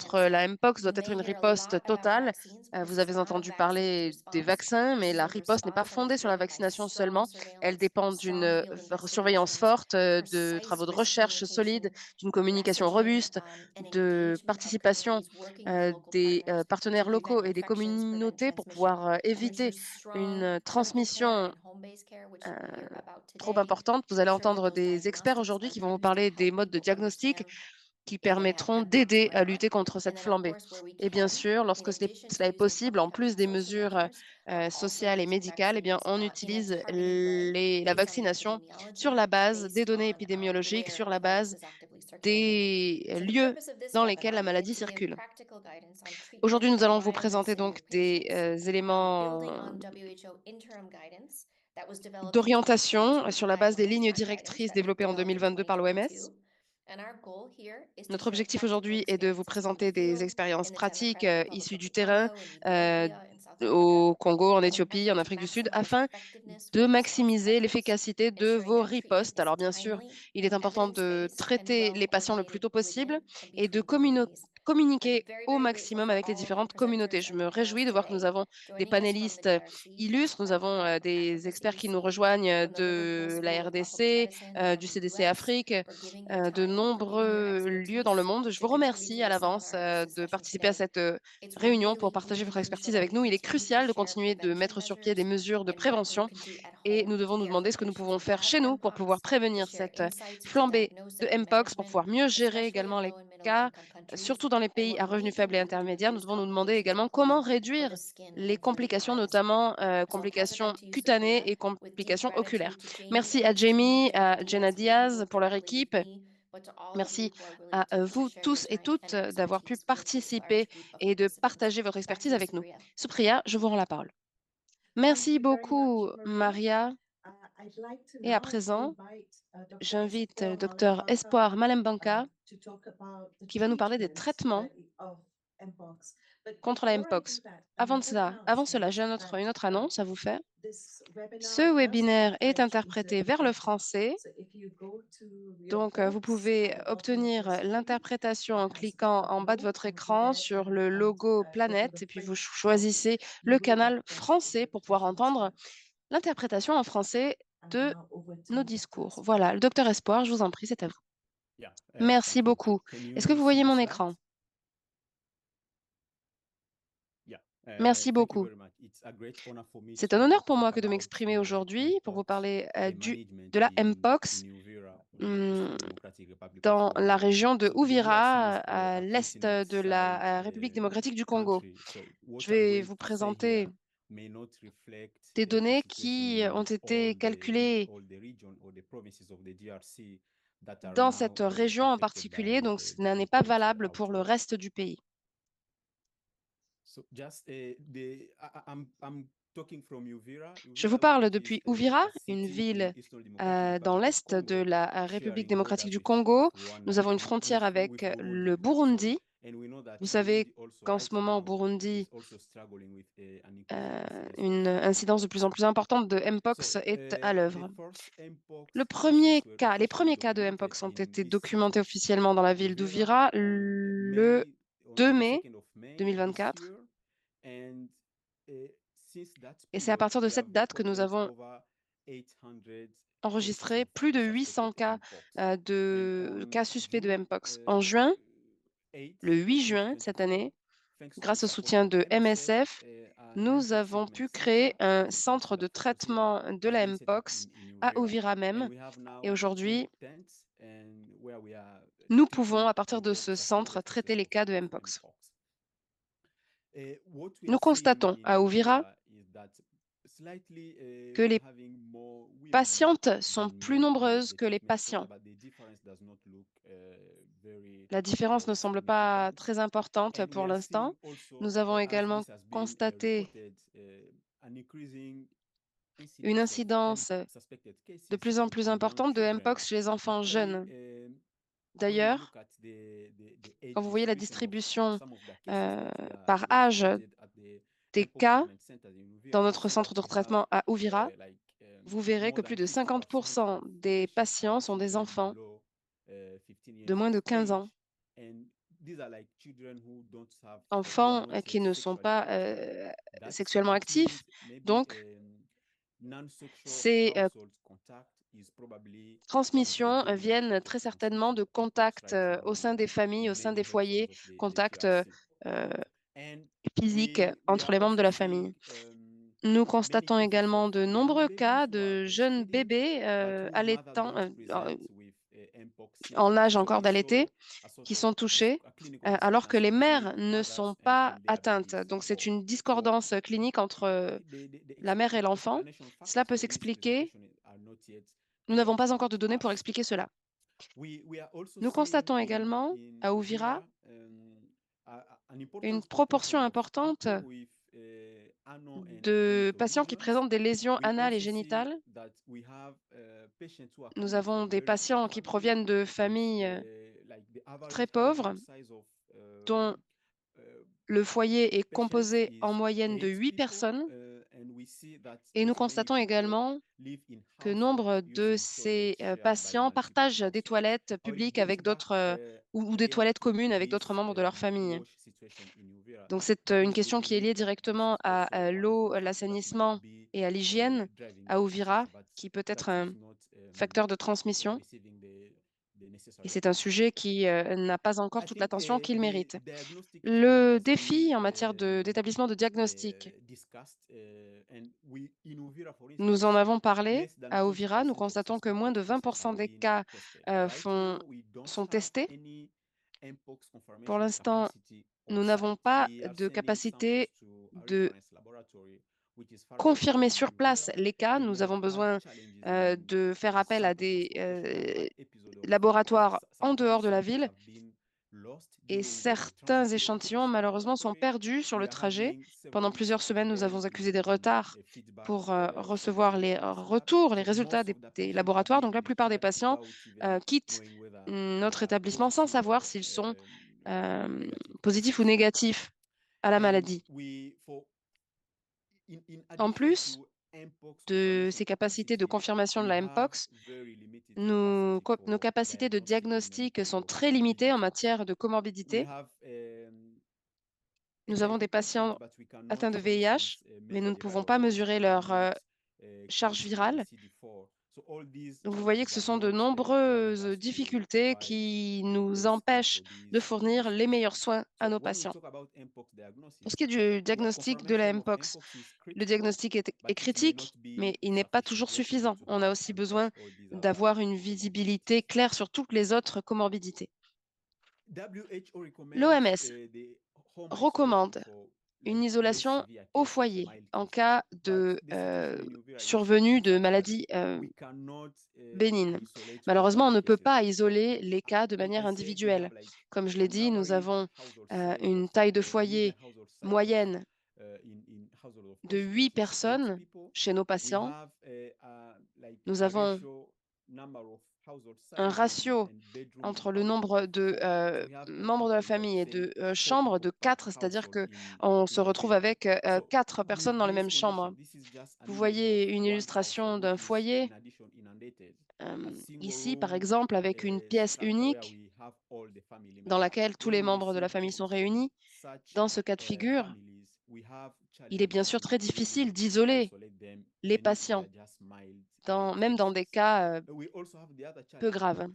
contre la Mpox doit être une riposte totale. Vous avez entendu parler des vaccins, mais la riposte n'est pas fondée sur la vaccination seulement. Elle dépend d'une surveillance forte, de travaux de recherche solides, d'une communication robuste, de participation des partenaires locaux et des communautés pour pouvoir éviter une transmission euh, trop importante. Vous allez entendre des experts aujourd'hui qui vont vous parler des modes de diagnostic qui permettront d'aider à lutter contre cette flambée. Et bien sûr, lorsque cela est possible, en plus des mesures sociales et médicales, eh bien, on utilise la vaccination sur la base des données épidémiologiques, sur la base des lieux dans lesquels la maladie circule. Aujourd'hui, nous allons vous présenter donc des éléments d'orientation sur la base des lignes directrices développées en 2022 par l'OMS. Notre objectif aujourd'hui est de vous présenter des expériences pratiques issues du terrain euh, au Congo, en Éthiopie, en Afrique du Sud, afin de maximiser l'efficacité de vos ripostes. Alors bien sûr, il est important de traiter les patients le plus tôt possible et de communiquer au maximum avec les différentes communautés. Je me réjouis de voir que nous avons des panélistes illustres, nous avons des experts qui nous rejoignent de la RDC, du CDC Afrique, de nombreux lieux dans le monde. Je vous remercie à l'avance de participer à cette réunion pour partager votre expertise avec nous. Il est crucial de continuer de mettre sur pied des mesures de prévention et nous devons nous demander ce que nous pouvons faire chez nous pour pouvoir prévenir cette flambée de Mpox, pour pouvoir mieux gérer également les cas, surtout dans les pays à revenus faibles et intermédiaires. Nous devons nous demander également comment réduire les complications, notamment complications cutanées et complications oculaires. Merci à Jamie, à Jenna Diaz pour leur équipe. Merci à vous tous et toutes d'avoir pu participer et de partager votre expertise avec nous. Supriya, je vous rends la parole. Merci beaucoup, Maria. Et à présent, j'invite Dr Espoir Malembanka qui va nous parler des traitements contre la Mpox. Avant cela, j'ai une autre annonce à vous faire. Ce webinaire est interprété vers le français. Donc, vous pouvez obtenir l'interprétation en cliquant en bas de votre écran sur le logo Planète et puis vous choisissez le canal français pour pouvoir entendre l'interprétation en français de nos discours. Voilà, le docteur Espoir, je vous en prie, c'est à vous. Merci beaucoup. Est-ce que vous voyez mon écran? Merci beaucoup. C'est un honneur pour moi que de m'exprimer aujourd'hui pour vous parler de la Mpox dans la région de Uvira, à l'est de la République démocratique du Congo. Je vais vous présenter des données qui ont été calculées dans cette région en particulier, donc ce n'est pas valable pour le reste du pays. Je vous parle depuis Uvira, une ville dans l'est de la République démocratique du Congo. Nous avons une frontière avec le Burundi. Vous savez qu'en ce moment, au Burundi, une incidence de plus en plus importante de Mpox est à l'œuvre. Les premiers cas de Mpox ont été documentés officiellement dans la ville d'Uvira le 2 mai 2024. Et c'est à partir de cette date que nous avons enregistré plus de 800 cas de cas suspects de Mpox. En juin, le 8 juin cette année, grâce au soutien de MSF, nous avons pu créer un centre de traitement de la Mpox à Uvira même. Et aujourd'hui, nous pouvons, à partir de ce centre, traiter les cas de Mpox. Nous constatons à Uvira que les patientes sont plus nombreuses que les patients. La différence ne semble pas très importante pour l'instant. Nous avons également constaté une incidence de plus en plus importante de Mpox chez les enfants jeunes. D'ailleurs, quand vous voyez la distribution par âge des cas dans notre centre de traitement à Uvira, vous verrez que plus de 50% des patients sont des enfants de moins de 15 ans. enfants qui ne sont pas sexuellement actifs. Donc, ces transmissions viennent très certainement de contacts au sein des familles, au sein des foyers, contacts physiques entre les membres de la famille. Nous constatons également de nombreux cas de jeunes bébés allaitants, en âge encore d'allaiter, qui sont touchés, alors que les mères ne sont pas atteintes. Donc c'est une discordance clinique entre la mère et l'enfant. Cela peut s'expliquer. Nous n'avons pas encore de données pour expliquer cela. Nous constatons également à Uvira une proportion importante de patients qui présentent des lésions anales et génitales. Nous avons des patients qui proviennent de familles très pauvres, dont le foyer est composé en moyenne de 8 personnes. Et nous constatons également que nombre de ces patients partagent des toilettes publiques avec d'autres ou des toilettes communes avec d'autres membres de leur famille. Donc c'est une question qui est liée directement à l'eau, l'assainissement et à l'hygiène à Uvira, qui peut être un facteur de transmission. Et c'est un sujet qui n'a pas encore toute l'attention qu'il mérite. Le défi en matière d'établissement de diagnostic, nous en avons parlé à Uvira. Nous constatons que moins de 20% des cas sont testés. Pour l'instant, nous n'avons pas de capacité de confirmer sur place les cas. Nous avons besoin de faire appel à des laboratoires en dehors de la ville. Et certains échantillons, malheureusement, sont perdus sur le trajet. Pendant plusieurs semaines, nous avons accusé des retards pour recevoir les retours, les résultats des laboratoires. Donc, la plupart des patients quittent notre établissement sans savoir s'ils sont positifs ou négatifs à la maladie. En plus de ces capacités de confirmation de la Mpox, nos capacités de diagnostic sont très limitées en matière de comorbidité. Nous avons des patients atteints de VIH, mais nous ne pouvons pas mesurer leur charge virale. Donc, vous voyez que ce sont de nombreuses difficultés qui nous empêchent de fournir les meilleurs soins à nos patients. Pour ce qui est du diagnostic de la Mpox, le diagnostic est critique, mais il n'est pas toujours suffisant. On a aussi besoin d'avoir une visibilité claire sur toutes les autres comorbidités. L'OMS recommande une isolation au foyer en cas de survenue de maladies bénignes. Malheureusement, on ne peut pas isoler les cas de manière individuelle. Comme je l'ai dit, nous avons une taille de foyer moyenne de 8 personnes chez nos patients. Nous avons un ratio entre le nombre de membres de la famille et de chambres de 4, c'est-à-dire qu'on se retrouve avec 4 personnes dans les mêmes chambres. Vous voyez une illustration d'un foyer, ici par exemple, avec une pièce unique dans laquelle tous les membres de la famille sont réunis. Dans ce cas de figure, il est bien sûr très difficile d'isoler les patients, même dans des cas peu graves.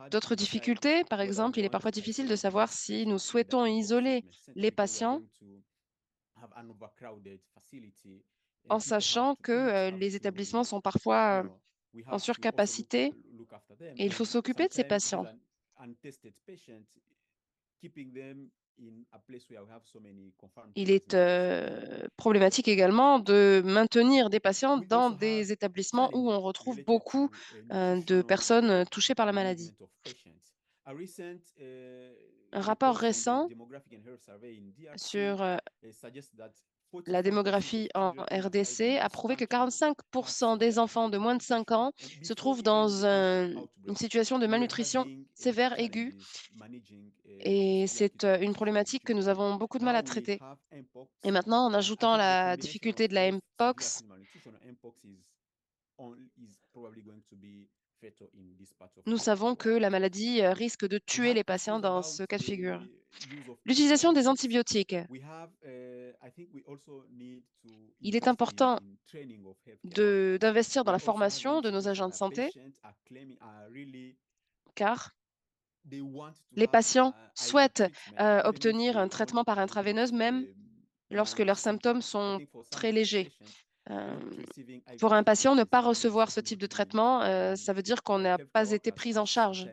D'autres difficultés, par exemple, il est parfois difficile de savoir si nous souhaitons isoler les patients en sachant que les établissements sont parfois en surcapacité et il faut s'occuper de ces patients. Il est problématique également de maintenir des patients dans des établissements où on retrouve beaucoup de personnes touchées par la maladie. Un rapport récent sur la démographie en RDC a prouvé que 45% des enfants de moins de 5 ans se trouvent dans une situation de malnutrition sévère aiguë. Et c'est une problématique que nous avons beaucoup de mal à traiter. Et maintenant, en ajoutant la difficulté de la Mpox, Nous savons que la maladie risque de tuer les patients dans ce cas de figure. L'utilisation des antibiotiques. Il est important d'investir dans la formation de nos agents de santé, car les patients souhaitent obtenir un traitement par intraveineuse, même lorsque leurs symptômes sont très légers. Pour un patient, ne pas recevoir ce type de traitement, ça veut dire qu'on n'a pas été pris en charge.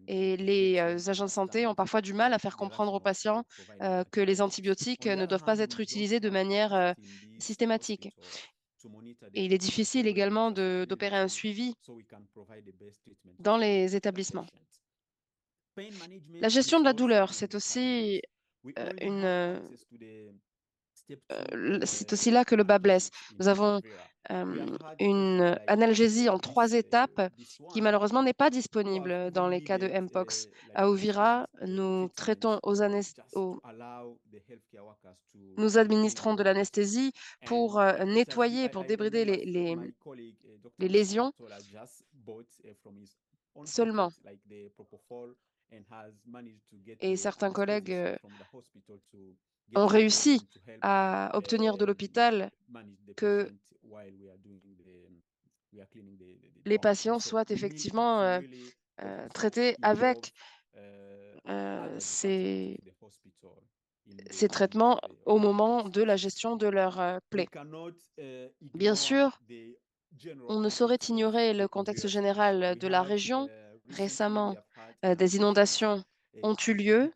Et les agents de santé ont parfois du mal à faire comprendre aux patients que les antibiotiques ne doivent pas être utilisés de manière systématique. Et il est difficile également d'opérer un suivi dans les établissements. La gestion de la douleur, c'est aussi c'est aussi là que le bas blesse. Nous avons une analgésie en 3 étapes qui malheureusement n'est pas disponible dans les cas de Mpox. À Uvira, nous nous administrons de l'anesthésie pour nettoyer, pour débrider les lésions seulement. Et certains collègues ont réussi à obtenir de l'hôpital que les patients soient effectivement traités avec ces traitements au moment de la gestion de leur plaie. Bien sûr, on ne saurait ignorer le contexte général de la région. Récemment, des inondations ont eu lieu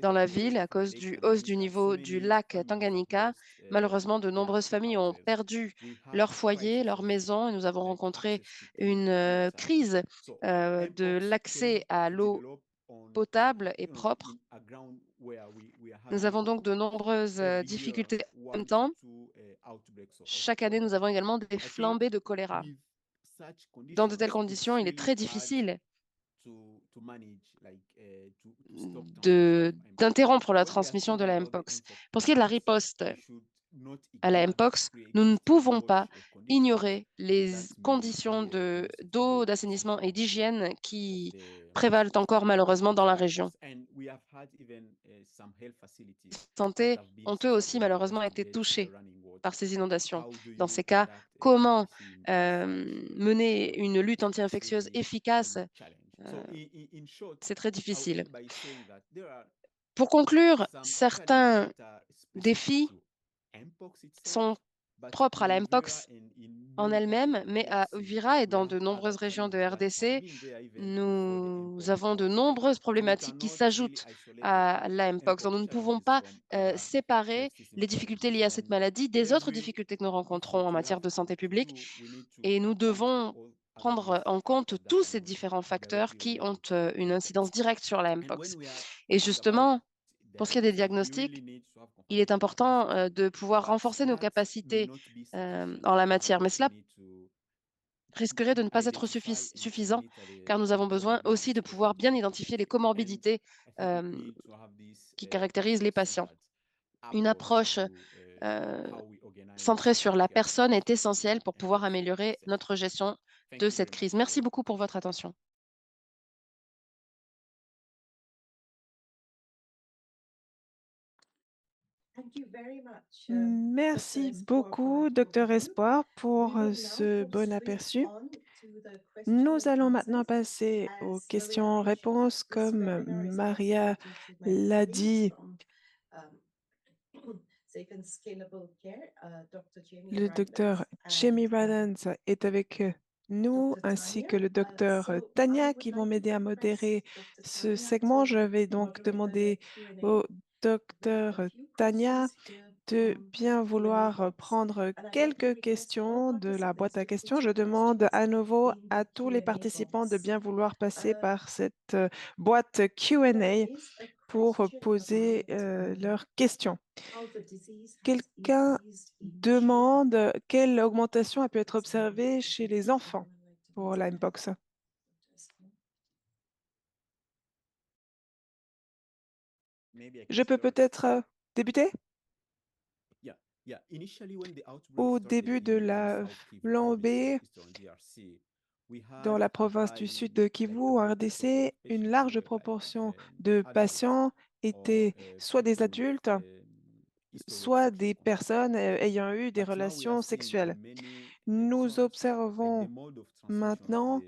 dans la ville à cause du hausse du niveau du lac Tanganyika. Malheureusement, de nombreuses familles ont perdu leur foyer, leur maison, et nous avons rencontré une crise de l'accès à l'eau potable et propre. Nous avons donc de nombreuses difficultés en même temps. Chaque année, nous avons également des flambées de choléra. Dans de telles conditions, il est très difficile d'interrompre la transmission de la Mpox. Pour ce qui est de la riposte à la Mpox, nous ne pouvons pas ignorer les conditions d'eau, d'assainissement et d'hygiène qui prévalent encore malheureusement dans la région. Les santé ont eux aussi malheureusement été touchés par ces inondations. Dans ces cas, comment mener une lutte anti-infectieuse efficace? C'est très difficile. Pour conclure, certains défis sont propres à la Mpox en elle-même, mais à Uvira et dans de nombreuses régions de RDC, nous avons de nombreuses problématiques qui s'ajoutent à la Mpox. Donc, nous ne pouvons pas séparer les difficultés liées à cette maladie des autres difficultés que nous rencontrons en matière de santé publique, et nous devons prendre en compte tous ces différents facteurs qui ont une incidence directe sur la Mpox. Et justement, pour ce qui est des diagnostics, il est important de pouvoir renforcer nos capacités en la matière, mais cela risquerait de ne pas être suffisant, car nous avons besoin aussi de pouvoir bien identifier les comorbidités qui caractérisent les patients. Une approche centrée sur la personne est essentielle pour pouvoir améliorer notre gestion de cette crise. Merci beaucoup pour votre attention. Merci beaucoup, Docteur Espoir, pour ce bon aperçu. Nous allons maintenant passer aux questions-réponses. Comme Maria l'a dit, le docteur Jamie Radens est avec nous, ainsi que le docteur Tania, qui vont m'aider à modérer ce segment. Je vais donc demander au docteur Tania de bien vouloir prendre quelques questions de la boîte à questions. Je demande à nouveau à tous les participants de bien vouloir passer par cette boîte Q&A pour poser leurs questions. Quelqu'un demande quelle augmentation a pu être observée chez les enfants pour la Mpox. Je peux peut-être débuter? Au début de la flambée, Dans la province du sud de Kivu, en RDC, une large proportion de patients étaient soit des adultes, soit des personnes ayant eu des relations sexuelles. Nous observons maintenant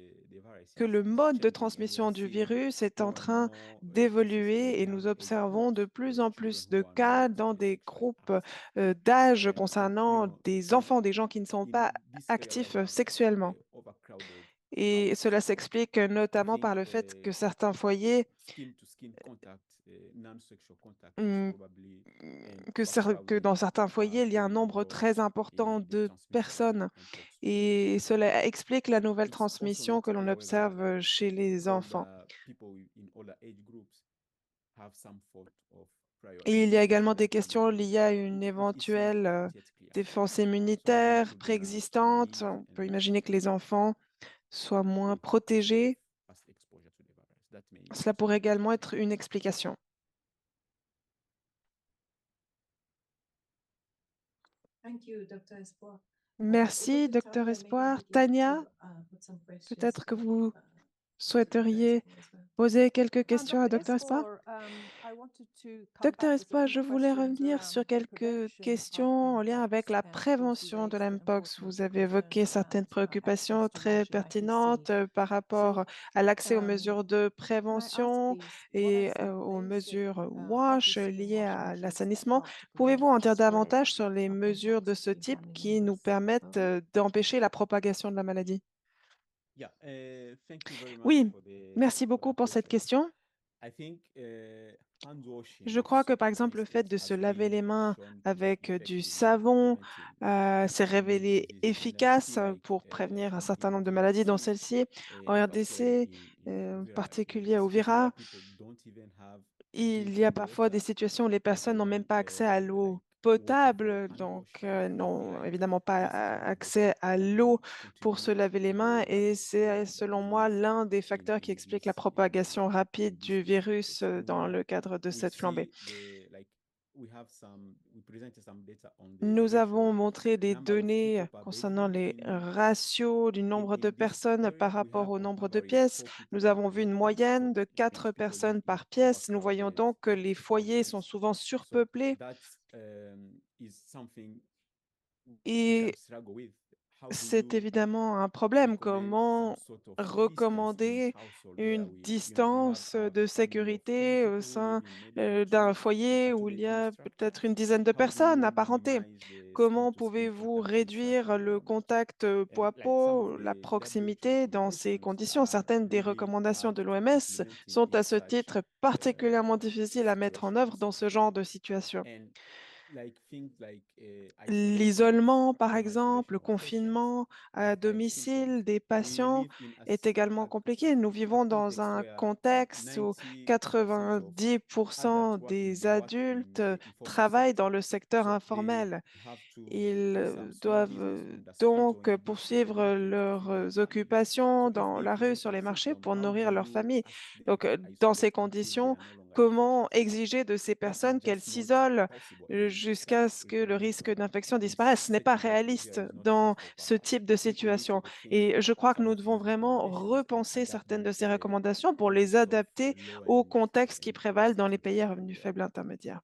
que le mode de transmission du virus est en train d'évoluer et nous observons de plus en plus de cas dans des groupes d'âge concernant des enfants, des gens qui ne sont pas actifs sexuellement. Et cela s'explique notamment par le fait que certains foyers, mm, que dans certains foyers, il y a un nombre très important de personnes et cela explique la nouvelle transmission que l'on observe chez les enfants. Et il y a également des questions liées à une éventuelle défense immunitaire préexistante. On peut imaginer que les enfants soient moins protégés. Cela pourrait également être une explication. Merci, docteur Espoir. Tania, peut-être que vous souhaiteriez poser quelques questions à docteur Espoir? Docteur Espoir, je voulais revenir sur quelques questions en lien avec la prévention de l'Mpox. Vous avez évoqué certaines préoccupations très pertinentes par rapport à l'accès aux mesures de prévention et aux mesures WASH liées à l'assainissement. Pouvez-vous en dire davantage sur les mesures de ce type qui nous permettent d'empêcher la propagation de la maladie? Oui, merci beaucoup pour cette question. Je crois que, par exemple, le fait de se laver les mains avec du savon s'est révélé efficace pour prévenir un certain nombre de maladies, dont celle-ci. En RDC, en particulier au Vira, il y a parfois des situations où les personnes n'ont même pas accès à l'eau potable, donc n'ont évidemment pas accès à l'eau pour se laver les mains. Et c'est, selon moi, l'un des facteurs qui explique la propagation rapide du virus dans le cadre de cette flambée. Nous avons montré des données concernant les ratios du nombre de personnes par rapport au nombre de pièces. Nous avons vu une moyenne de 4 personnes par pièce. Nous voyons donc que les foyers sont souvent surpeuplés et c'est évidemment un problème. Comment recommander une distance de sécurité au sein d'un foyer où il y a peut-être une dizaine de personnes apparentées? Comment pouvez-vous réduire le contact peau à peau, la proximité dans ces conditions? Certaines des recommandations de l'OMS sont à ce titre particulièrement difficiles à mettre en œuvre dans ce genre de situation. L'isolement, par exemple, le confinement à domicile des patients est également compliqué. Nous vivons dans un contexte où 90% des adultes travaillent dans le secteur informel. Ils doivent donc poursuivre leurs occupations dans la rue, sur les marchés pour nourrir leur famille. Donc, dans ces conditions, comment exiger de ces personnes qu'elles s'isolent jusqu'à ce que le risque d'infection disparaisse? Ce n'est pas réaliste dans ce type de situation. Et je crois que nous devons vraiment repenser certaines de ces recommandations pour les adapter au contexte qui prévalent dans les pays à revenus faibles intermédiaires.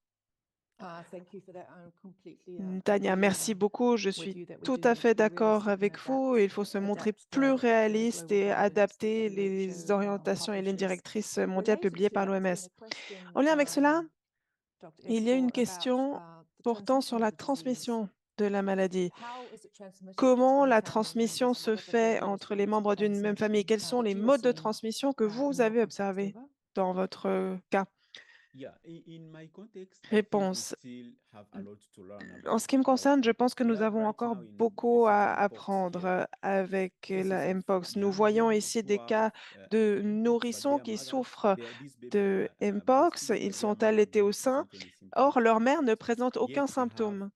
Tania, merci beaucoup. Je suis tout à fait d'accord avec vous. Il faut se montrer plus réaliste et adapter les orientations et lignes directrices mondiales publiées par l'OMS. En lien avec cela, il y a une question portant sur la transmission de la maladie. Comment la transmission se fait entre les membres d'une même famille? Quels sont les modes de transmission que vous avez observés dans votre cas? Réponse. En ce qui me concerne, je pense que nous avons encore beaucoup à apprendre avec la Mpox. Nous voyons ici des cas de nourrissons qui souffrent de Mpox. Ils sont allaités au sein. Or, leur mère ne présente aucun symptôme.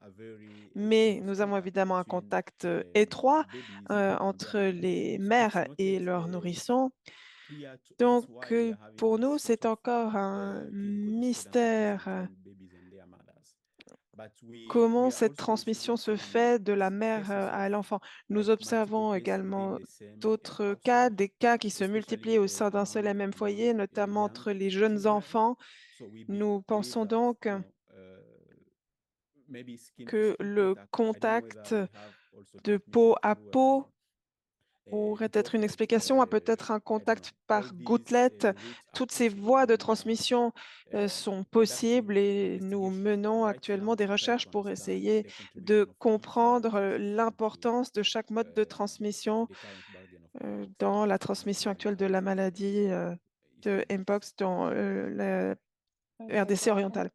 Mais nous avons évidemment un contact étroit entre les mères et leurs nourrissons. Donc, pour nous, c'est encore un mystère comment cette transmission se fait de la mère à l'enfant. Nous observons également d'autres cas, des cas qui se multiplient au sein d'un seul et même foyer, notamment entre les jeunes enfants. Nous pensons donc que le contact de peau à peau pourrait être une explication, à peut-être un contact par gouttelette. Toutes ces voies de transmission sont possibles et nous menons actuellement des recherches pour essayer de comprendre l'importance de chaque mode de transmission dans la transmission actuelle de la maladie de Mpox dans la RDC orientale.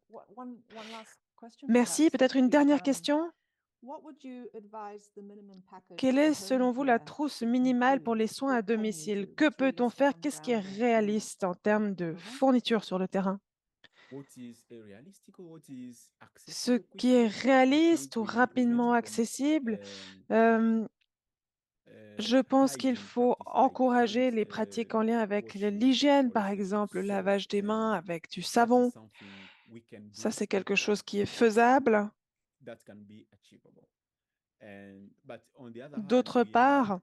Merci. Peut-être une dernière question? Quelle est, selon vous, la trousse minimale pour les soins à domicile? Que peut-on faire? Qu'est-ce qui est réaliste en termes de fourniture sur le terrain? Ce qui est réaliste ou rapidement accessible, je pense qu'il faut encourager les pratiques en lien avec l'hygiène, par exemple, le lavage des mains avec du savon. Ça, c'est quelque chose qui est faisable. D'autre part,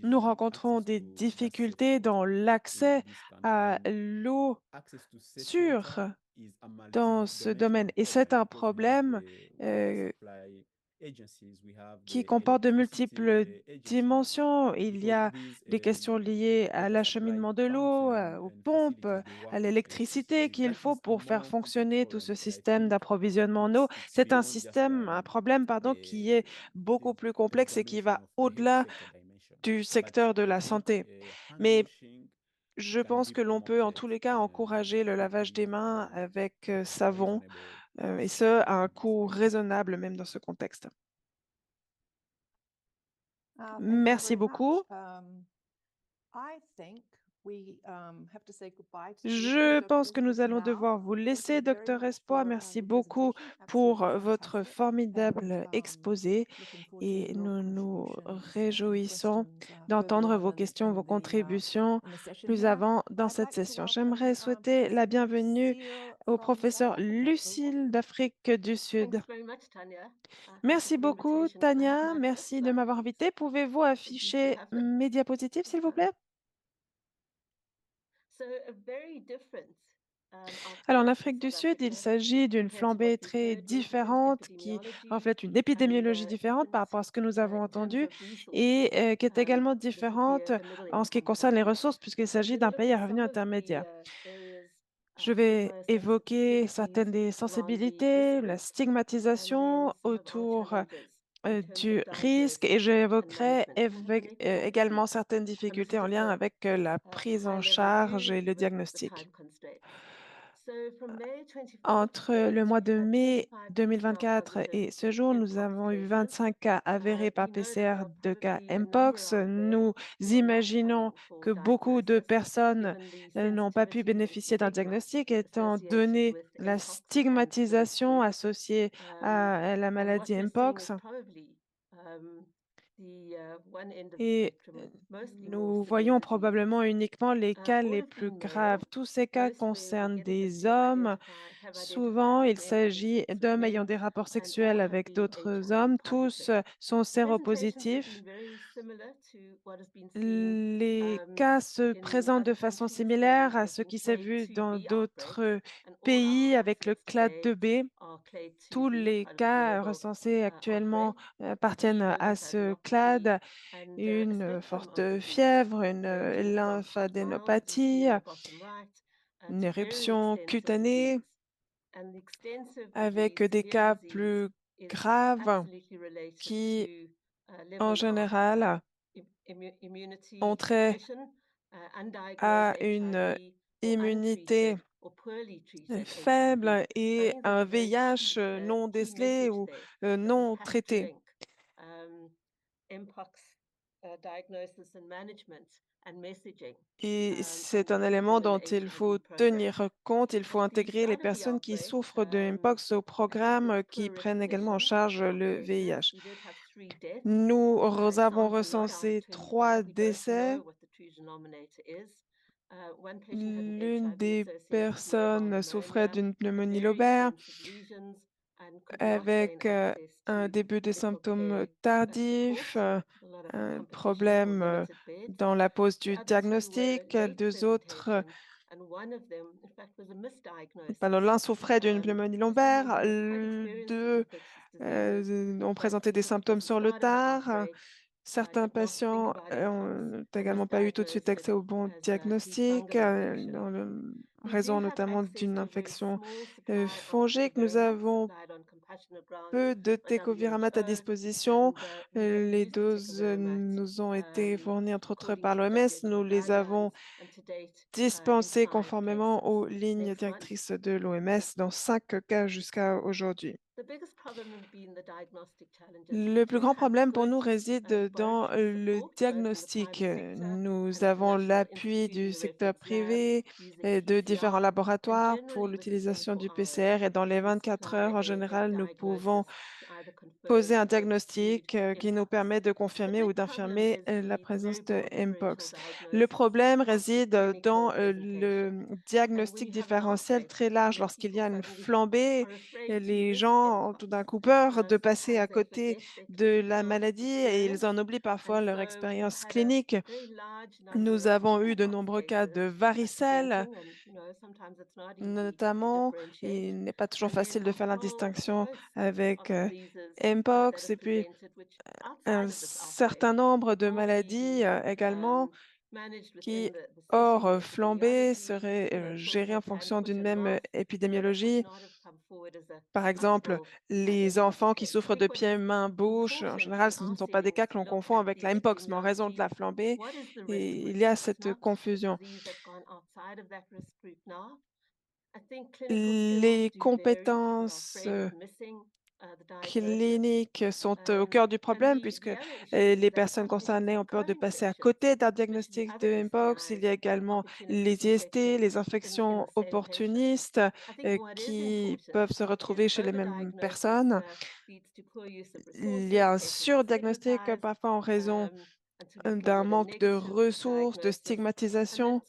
nous rencontrons des difficultés dans l'accès à l'eau sûre dans ce domaine. Et c'est un problème qui comporte de multiples dimensions. Il y a des questions liées à l'acheminement de l'eau, aux pompes, à l'électricité qu'il faut pour faire fonctionner tout ce système d'approvisionnement en eau. C'est un problème, pardon, qui est beaucoup plus complexe et qui va au-delà du secteur de la santé. Mais je pense que l'on peut en tous les cas encourager le lavage des mains avec savon, et ce, à un coût raisonnable même dans ce contexte. Merci beaucoup. Je pense que nous allons devoir vous laisser, Docteur Espoir. Merci beaucoup pour votre formidable exposé et nous nous réjouissons d'entendre vos questions, vos contributions plus avant dans cette session. J'aimerais souhaiter la bienvenue au professeur Lucille d'Afrique du Sud. Merci beaucoup, Tania. Merci de m'avoir invité. Pouvez-vous afficher mes diapositives, s'il vous plaît? Alors, en Afrique du Sud, il s'agit d'une flambée très différente qui reflète une épidémiologie différente par rapport à ce que nous avons entendu et qui est également différente en ce qui concerne les ressources puisqu'il s'agit d'un pays à revenu intermédiaire. Je vais évoquer certaines des sensibilités, la stigmatisation autour du risque et j'évoquerai également certaines difficultés en lien avec la prise en charge et le diagnostic. Entre le mois de mai 2024 et ce jour, nous avons eu 25 cas avérés par PCR de cas Mpox. Nous imaginons que beaucoup de personnes n'ont pas pu bénéficier d'un diagnostic étant donné la stigmatisation associée à la maladie Mpox. Et nous voyons probablement uniquement les cas les plus graves. Tous ces cas concernent des hommes. Souvent, il s'agit d'hommes ayant des rapports sexuels avec d'autres hommes. Tous sont séropositifs. Les cas se présentent de façon similaire à ce qui s'est vu dans d'autres pays avec le clade 2B. Tous les cas recensés actuellement appartiennent à ce clade. Une forte fièvre, une lymphadénopathie, une éruption cutanée avec des cas plus graves qui, en général, ont trait à une immunité faible et un VIH non décelé ou non traité. Et c'est un élément dont il faut tenir compte. Il faut intégrer les personnes qui souffrent de Mpox au programme qui prennent également en charge le VIH. Nous avons recensé 3 décès. L'une des personnes souffrait d'une pneumonie lobaire. avec un début de symptômes tardifs, un problème dans la pose du diagnostic. Deux autres, pardon, l'un souffrait d'une pneumonie lombaire, deux ont présenté des symptômes sur le tard. Certains patients ont également pas eu tout de suite accès au bon diagnostic, en raison notamment d'une infection fongique. Nous avons peu de tecovirimat à disposition. Les doses nous ont été fournies entre autres par l'OMS. Nous les avons dispensées conformément aux lignes directrices de l'OMS dans 5 cas jusqu'à aujourd'hui. Le plus grand problème pour nous réside dans le diagnostic. Nous avons l'appui du secteur privé et de différents laboratoires pour l'utilisation du PCR et dans les 24 heures, en général, nous pouvons poser un diagnostic qui nous permet de confirmer ou d'infirmer la présence de Mpox. Le problème réside dans le diagnostic différentiel très large. Lorsqu'il y a une flambée, les gens ont tout d'un coup peur de passer à côté de la maladie et ils en oublient parfois leur expérience clinique. Nous avons eu de nombreux cas de varicelle, notamment. Il n'est pas toujours facile de faire la distinction avec Mpox et puis un certain nombre de maladies également qui, hors flambée, seraient gérées en fonction d'une même épidémiologie. Par exemple, les enfants qui souffrent de pieds, mains, bouche, en général, ce ne sont pas des cas que l'on confond avec la Mpox, mais en raison de la flambée, et il y a cette confusion. Les compétences cliniques sont au cœur du problème puisque les personnes concernées ont peur de passer à côté d'un diagnostic de Mpox. Il y a également les IST, les infections opportunistes qui peuvent se retrouver chez les mêmes personnes. Il y a un surdiagnostic parfois en raison d'un manque de ressources, de stigmatisation.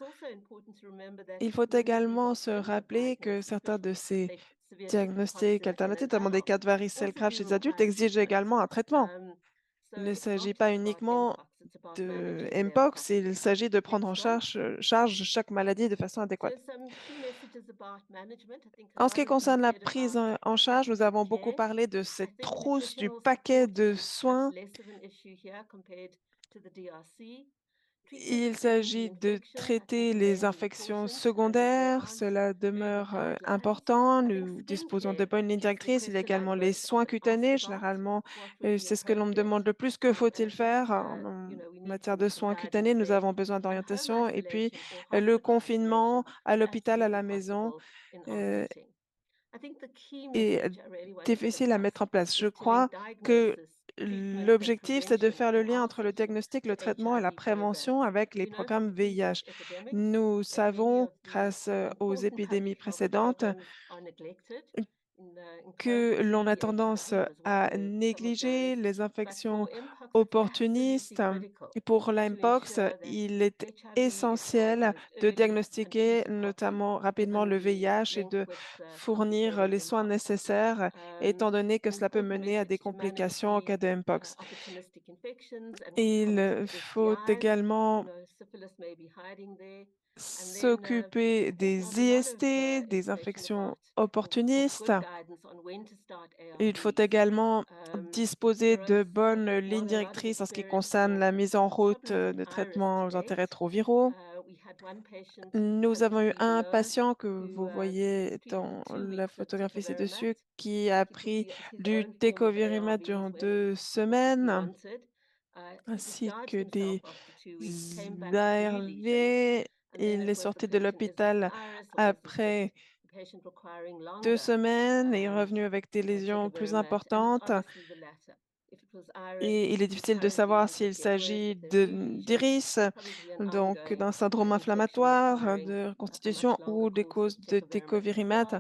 Il faut également se rappeler que certains de ces diagnostics alternatifs, notamment des cas de varicelle grave chez les adultes, exigent également un traitement. Il ne s'agit pas uniquement de Mpox, il s'agit de prendre en charge chaque maladie de façon adéquate. En ce qui concerne la prise en charge, nous avons beaucoup parlé de cette trousse du paquet de soins. Il s'agit de traiter les infections secondaires, cela demeure important. Nous disposons de bonnes lignes directrices. Il y a également les soins cutanés. Généralement, c'est ce que l'on me demande le plus. Que faut-il faire en matière de soins cutanés? Nous avons besoin d'orientation. Et puis, le confinement à l'hôpital, à la maison est difficile à mettre en place. Je crois que l'objectif, c'est de faire le lien entre le diagnostic, le traitement et la prévention avec les programmes VIH. Nous savons, grâce aux épidémies précédentes, que l'on a tendance à négliger les infections opportunistes. Et pour la Mpox, il est essentiel de diagnostiquer notamment rapidement le VIH et de fournir les soins nécessaires, étant donné que cela peut mener à des complications en cas de Mpox. Il faut également s'occuper des IST, des infections opportunistes. Il faut également disposer de bonnes lignes directrices en ce qui concerne la mise en route de traitements aux antirétroviraux. Nous avons eu un patient que vous voyez dans la photographie ci-dessus qui a pris du tecovirimat durant 2 semaines, ainsi que des ARV. Il est sorti de l'hôpital après 2 semaines et est revenu avec des lésions plus importantes. Et il est difficile de savoir s'il s'agit d'iris, donc d'un syndrome inflammatoire, de reconstitution ou des causes de técovirimate.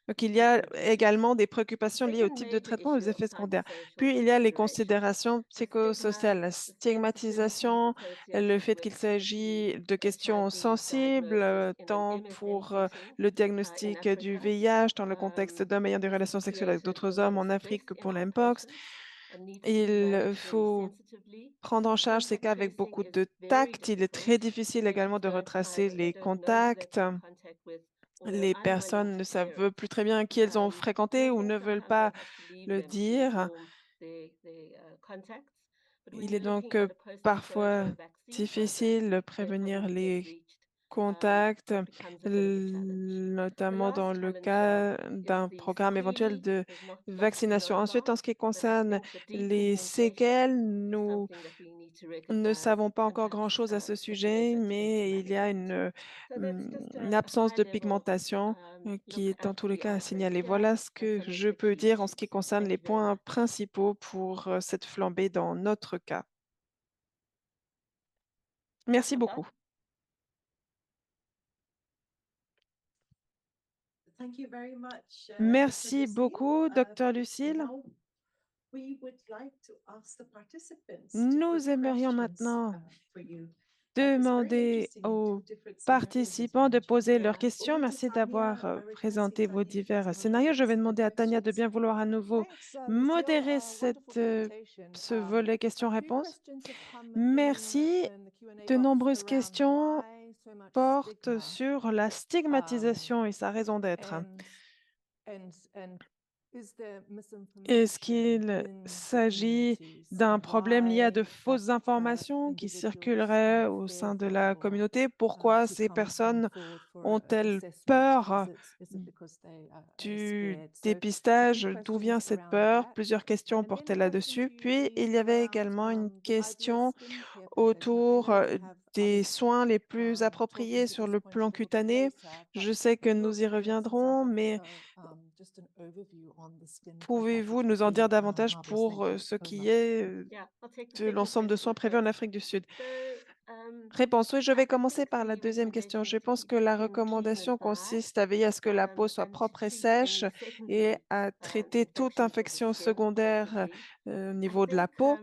Donc, il y a également des préoccupations liées au type de traitement et aux effets secondaires. Puis, il y a les considérations psychosociales, la stigmatisation, le fait qu'il s'agit de questions sensibles, tant pour le diagnostic du VIH, dans le contexte d'hommes ayant des relations sexuelles avec d'autres hommes en Afrique que pour l'Mpox. Il faut prendre en charge ces cas avec beaucoup de tact. Il est très difficile également de retracer les contacts. Les personnes ne savent plus très bien qui elles ont fréquenté ou ne veulent pas le dire. Il est donc parfois difficile de prévenir les contacts, notamment dans le cas d'un programme éventuel de vaccination. Ensuite, en ce qui concerne les séquelles, nous ne savons pas encore grand-chose à ce sujet, mais il y a une absence de pigmentation qui est en tous les cas à signaler. Voilà ce que je peux dire en ce qui concerne les points principaux pour cette flambée dans notre cas. Merci beaucoup. Thank you very much, Dr. Merci Lucille. beaucoup, Dr. Lucille. Now, we would like to ask the participants to Nous put aimerions questions, maintenant for you. demander aux participants de poser leurs questions. Merci d'avoir présenté vos divers scénarios. Je vais demander à Tania de bien vouloir à nouveau modérer ce volet questions-réponses. Merci. De nombreuses questions portent sur la stigmatisation et sa raison d'être. Est-ce qu'il s'agit d'un problème lié à de fausses informations qui circuleraient au sein de la communauté? Pourquoi ces personnes ont-elles peur du dépistage? D'où vient cette peur? Plusieurs questions portaient là-dessus. Puis, il y avait également une question autour des soins les plus appropriés sur le plan cutané. Je sais que nous y reviendrons, mais pouvez-vous nous en dire davantage pour ce qui est de l'ensemble de soins prévus en Afrique du Sud? Réponse, oui, je vais commencer par la deuxième question. Je pense que la recommandation consiste à veiller à ce que la peau soit propre et sèche et à traiter toute infection secondaire au niveau de la peau.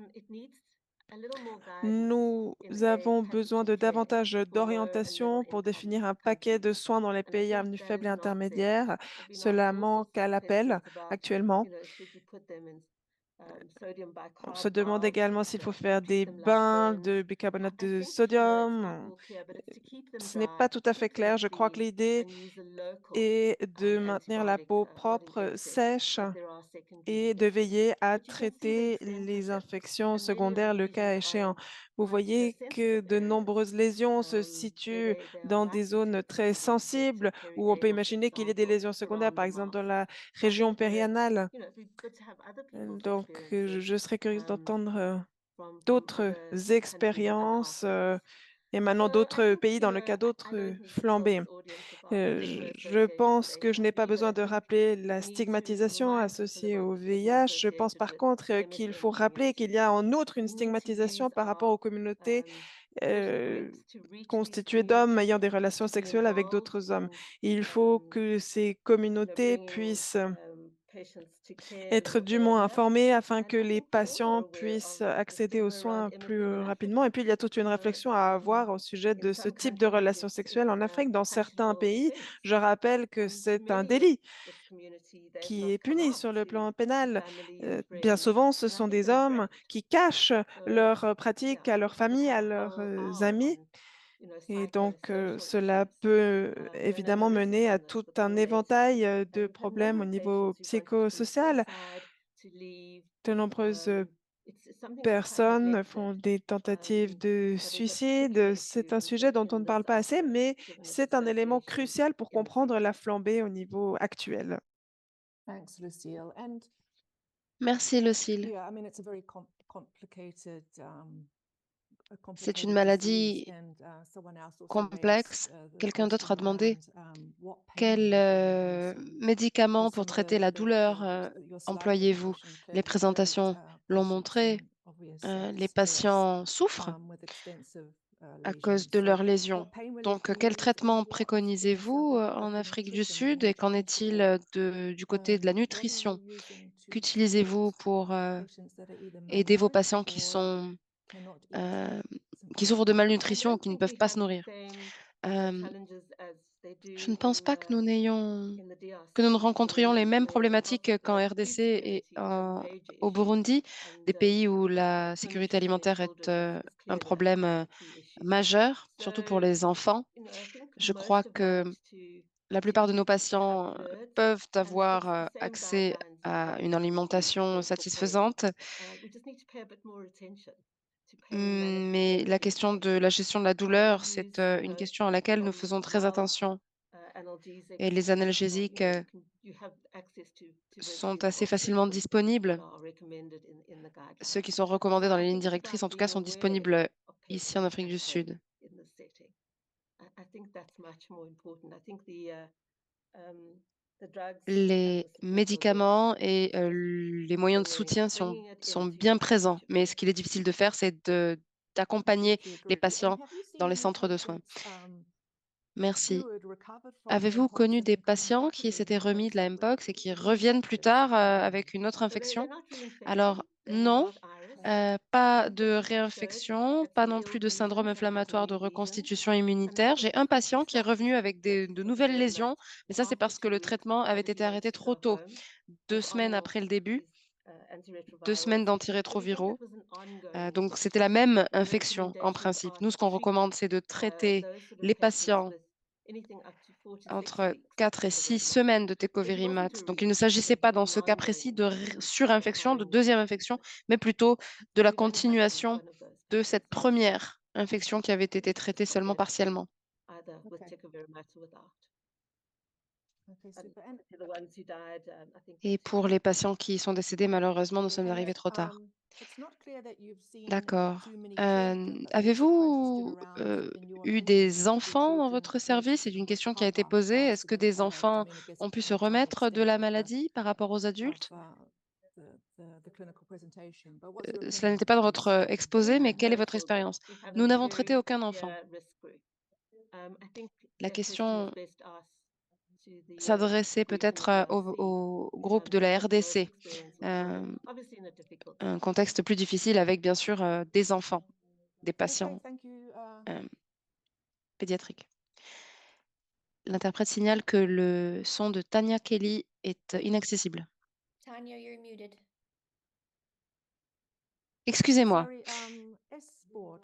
Nous avons besoin de davantage d'orientation pour définir un paquet de soins dans les pays à revenus faibles et intermédiaires. Cela manque à l'appel actuellement. On se demande également s'il faut faire des bains de bicarbonate de sodium. Ce n'est pas tout à fait clair. Je crois que l'idée est de maintenir la peau propre, sèche et de veiller à traiter les infections secondaires le cas échéant. Vous voyez que de nombreuses lésions se situent dans des zones très sensibles où on peut imaginer qu'il y ait des lésions secondaires, par exemple dans la région périanale. Donc, je serais curieuse d'entendre d'autres expériences émanant d'autres pays dans le cas d'autres flambées. Je pense que je n'ai pas besoin de rappeler la stigmatisation associée au VIH. Je pense par contre qu'il faut rappeler qu'il y a en outre une stigmatisation par rapport aux communautés euh, constituées d'hommes ayant des relations sexuelles avec d'autres hommes. Il faut que ces communautés puissent être dûment informés afin que les patients puissent accéder aux soins plus rapidement. Et puis, il y a toute une réflexion à avoir au sujet de ce type de relations sexuelles en Afrique. Dans certains pays, je rappelle que c'est un délit qui est puni sur le plan pénal. Bien souvent, ce sont des hommes qui cachent leurs pratiques à leur famille, à leurs amis. Et donc, cela peut évidemment mener à tout un éventail de problèmes au niveau psychosocial. De nombreuses personnes font des tentatives de suicide. C'est un sujet dont on ne parle pas assez, mais c'est un élément crucial pour comprendre la flambée au niveau actuel. Merci, Lucille. C'est une maladie complexe. Quelqu'un d'autre a demandé quel médicament pour traiter la douleur employez-vous? Les présentations l'ont montré, les patients souffrent à cause de leurs lésions. Donc, quel traitement préconisez-vous en Afrique du Sud et qu'en est-il du côté de la nutrition? Qu'utilisez-vous pour aider vos patients euh, qui souffrent de malnutrition ou qui ne peuvent pas se nourrir? Euh, je ne pense pas que nous ne rencontrions les mêmes problématiques qu'en RDC et au Burundi, des pays où la sécurité alimentaire est un problème majeur, surtout pour les enfants. Je crois que la plupart de nos patients peuvent avoir accès à une alimentation satisfaisante, mais la question de la gestion de la douleur, c'est une question à laquelle nous faisons très attention. Et les analgésiques sont assez facilement disponibles. Ceux qui sont recommandés dans les lignes directrices, en tout cas, sont disponibles ici en Afrique du Sud. Les médicaments et les moyens de soutien sont bien présents, mais ce qu'il est difficile de faire, c'est d'accompagner les patients dans les centres de soins. Merci. Avez-vous connu des patients qui s'étaient remis de la Mpox et qui reviennent plus tard avec une autre infection? Alors, non, pas de réinfection, pas non plus de syndrome inflammatoire de reconstitution immunitaire. J'ai un patient qui est revenu avec de nouvelles lésions, mais ça, c'est parce que le traitement avait été arrêté trop tôt, 2 semaines après le début, 2 semaines d'antirétroviraux. Donc, c'était la même infection en principe. Nous, ce qu'on recommande, c'est de traiter les patients entre 4 et 6 semaines de tecovirimat. Donc, il ne s'agissait pas dans ce cas précis de surinfection, de deuxième infection, mais plutôt de la continuation de cette première infection qui avait été traitée seulement partiellement. Et pour les patients qui sont décédés, malheureusement, nous sommes arrivés trop tard. D'accord. Avez-vous eu des enfants dans votre service? C'est une question qui a été posée. Est-ce que des enfants ont pu se remettre de la maladie par rapport aux adultes? Cela n'était pas dans votre exposé, mais quelle est votre expérience? Nous n'avons traité aucun enfant. La question s'adressait peut-être au groupe de la RDC. Un contexte plus difficile avec, bien sûr, des enfants, des patients pédiatriques. L'interprète signale que le son de Tanya Kelly est inaccessible. Tanya, you're muted. Excusez-moi.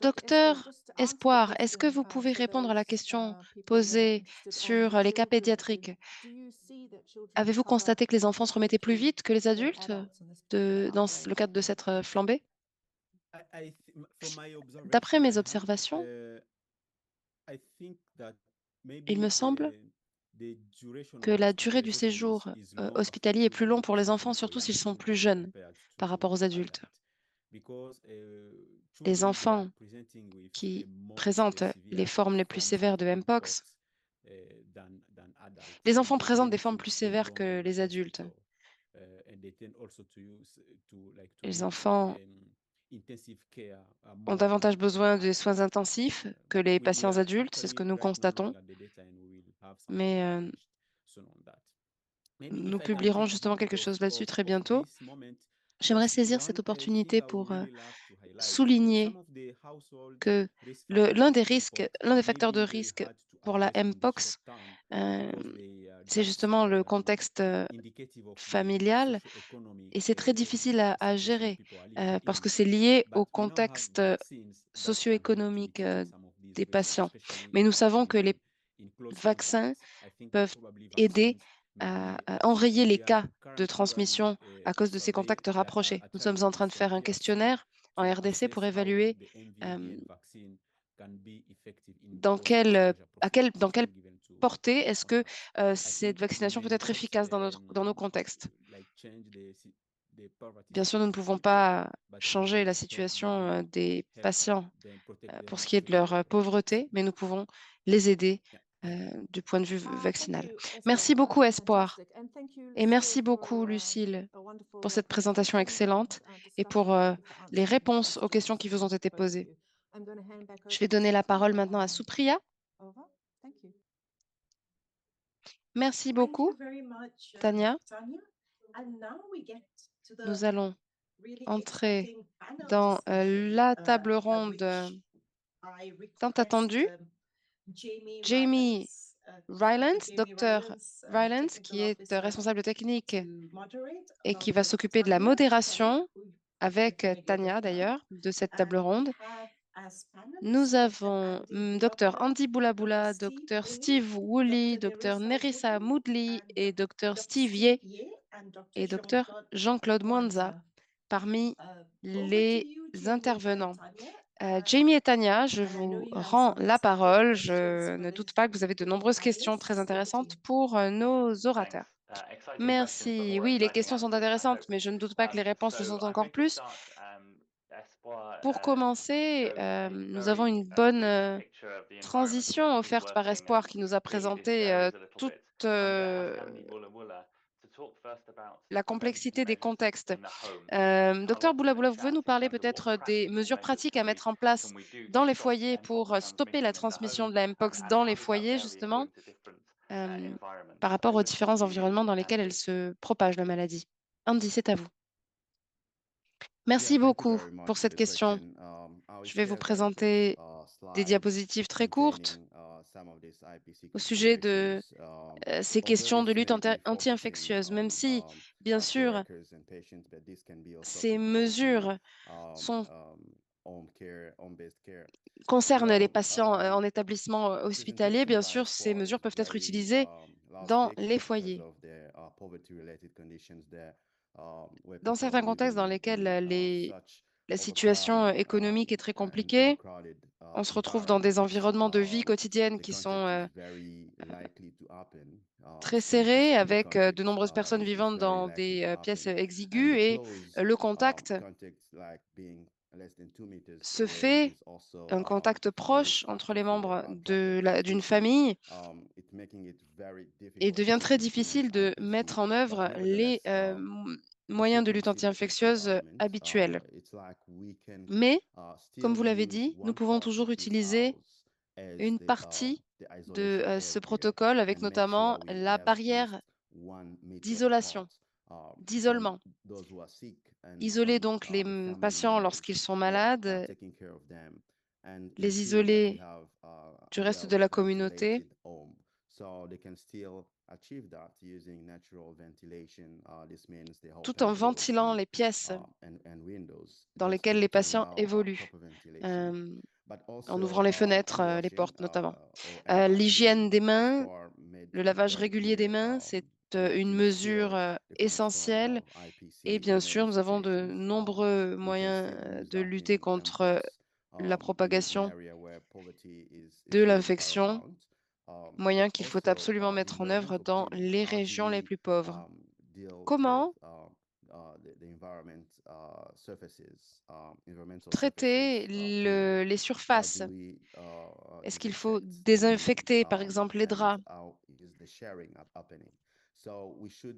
Docteur Espoir, est-ce que vous pouvez répondre à la question posée sur les cas pédiatriques? Avez-vous constaté que les enfants se remettaient plus vite que les adultes dans le cadre de cette flambée? D'après mes observations, il me semble que la durée du séjour hospitalier est plus long pour les enfants, surtout s'ils sont plus jeunes par rapport aux adultes. Les enfants qui présentent les formes les plus sévères de Mpox, les enfants présentent des formes plus sévères que les adultes. Les enfants ont davantage besoin de soins intensifs que les patients adultes, c'est ce que nous constatons. Mais nous publierons justement quelque chose là-dessus très bientôt. J'aimerais saisir cette opportunité pour souligner que l'un des facteurs de risque pour la Mpox, c'est justement le contexte familial et c'est très difficile à gérer parce que c'est lié au contexte socio-économique des patients. Mais nous savons que les vaccins peuvent aider à enrayer les cas de transmission à cause de ces contacts rapprochés. Nous sommes en train de faire un questionnaire en RDC pour évaluer dans quelle portée est-ce que cette vaccination peut être efficace dans nos contextes. Bien sûr, nous ne pouvons pas changer la situation des patients pour ce qui est de leur pauvreté, mais nous pouvons les aider du point de vue vaccinal. Merci beaucoup, Espoir. Et merci beaucoup, Lucille, pour cette présentation excellente et pour les réponses aux questions qui vous ont été posées. Je vais donner la parole maintenant à Supriya. Merci Thank beaucoup, you very much, Tania. Tanya. And now we get to the Nous allons really entrer exciting panel dans discussion, la table at ronde which I tant request, attendue. Jamie Rylance, docteur Rylance, qui est responsable technique to moderate et qui along va with s'occuper de la Tanya, modération who avec you're gonna hear Tania just now. d'ailleurs de cette table And we ronde. have as panelists Nous Dr. avons Andy Dr Boulabula, Andy Boulabula, Steve Dr Woolley, Steve Woolley, Dr. Dr Nerissa Nerissa Moodley, Moodley and et Dr Dr. Steve Steve Ye Ye and Dr. et Dr Jean-Claude Jean-Claude Mwanza Mwanza. parmi Over to les you, Jamie intervenants. and Tanya. Jamie et Tania, je And I know vous you have rends some la exciting parole. questions Je for ne this doute pas que vous avez de group of nombreuses questions très panelists. Over to intéressantes you. pour nos orateurs. Merci. Oui, les questions sont intéressantes, mais je ne doute pas que les réponses le sont encore plus. Pour commencer, nous avons une bonne transition offerte par Espoir qui nous a présenté toute la complexité des contextes. Docteur Boulabula, vous pouvez nous parler peut-être des mesures pratiques à mettre en place dans les foyers pour stopper la transmission de la Mpox dans les foyers, justement, par rapport aux différents environnements dans lesquels elle se propage, la maladie. Andy, c'est à vous. Merci beaucoup pour cette question. Je vais vous présenter des diapositives très courtes au sujet de ces questions de lutte anti-infectieuse, même si, bien sûr, ces mesures concernent les patients en établissement hospitalier. Bien sûr, ces mesures peuvent être utilisées dans les foyers. Dans certains contextes dans lesquels la situation économique est très compliquée, on se retrouve dans des environnements de vie quotidienne qui sont très serrés, avec de nombreuses personnes vivant dans des pièces exiguës, et le contact se fait, un contact proche entre les membres d'une famille, et devient très difficile de mettre en œuvre les moyens de lutte anti-infectieuse habituels. Mais, comme vous l'avez dit, nous pouvons toujours utiliser une partie de ce protocole, avec notamment la barrière d'isolation, d'isolement. Isoler donc les patients lorsqu'ils sont malades, les isoler du reste de la communauté, tout en ventilant les pièces dans lesquelles les patients évoluent, en ouvrant les fenêtres, les portes notamment. L'hygiène des mains, le lavage régulier des mains, c'est une mesure essentielle. Et bien sûr, nous avons de nombreux moyens de lutter contre la propagation de l'infection, moyens qu'il faut absolument mettre en œuvre dans les régions les plus pauvres. Comment traiter les surfaces? Est-ce qu'il faut désinfecter, par exemple, les draps?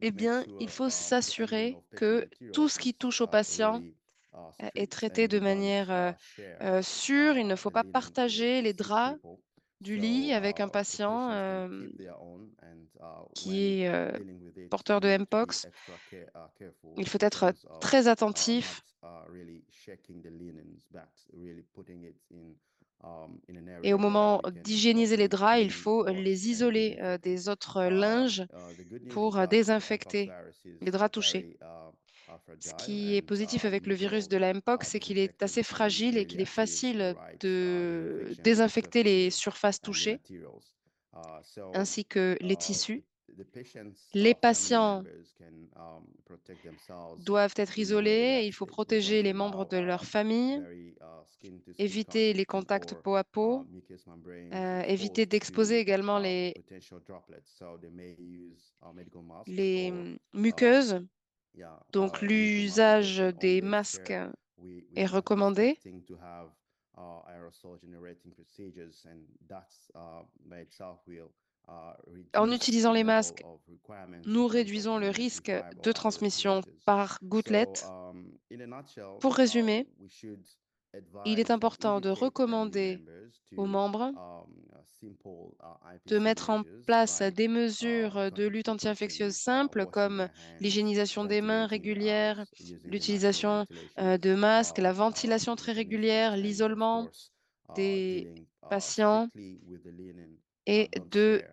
Eh bien, il faut s'assurer que tout ce qui touche aux patients est traité de manière sûre. Il ne faut pas partager les draps du lit avec un patient qui est porteur de Mpox. Il faut être très attentif. Et au moment d'hygiéniser les draps, il faut les isoler des autres linges pour désinfecter les draps touchés. Ce qui est positif avec le virus de la Mpox, c'est qu'il est assez fragile et qu'il est facile de désinfecter les surfaces touchées, ainsi que les tissus. Les patients doivent être isolés, il faut protéger les membres de leur famille, éviter les contacts peau à peau, éviter d'exposer également les muqueuses. Donc l'usage des masques est recommandé. En utilisant les masques, nous réduisons le risque de transmission par gouttelette. Pour résumer, il est important de recommander aux membres de mettre en place des mesures de lutte anti-infectieuse simples comme l'hygiénisation des mains régulière, l'utilisation de masques, la ventilation très régulière, l'isolement des patients et de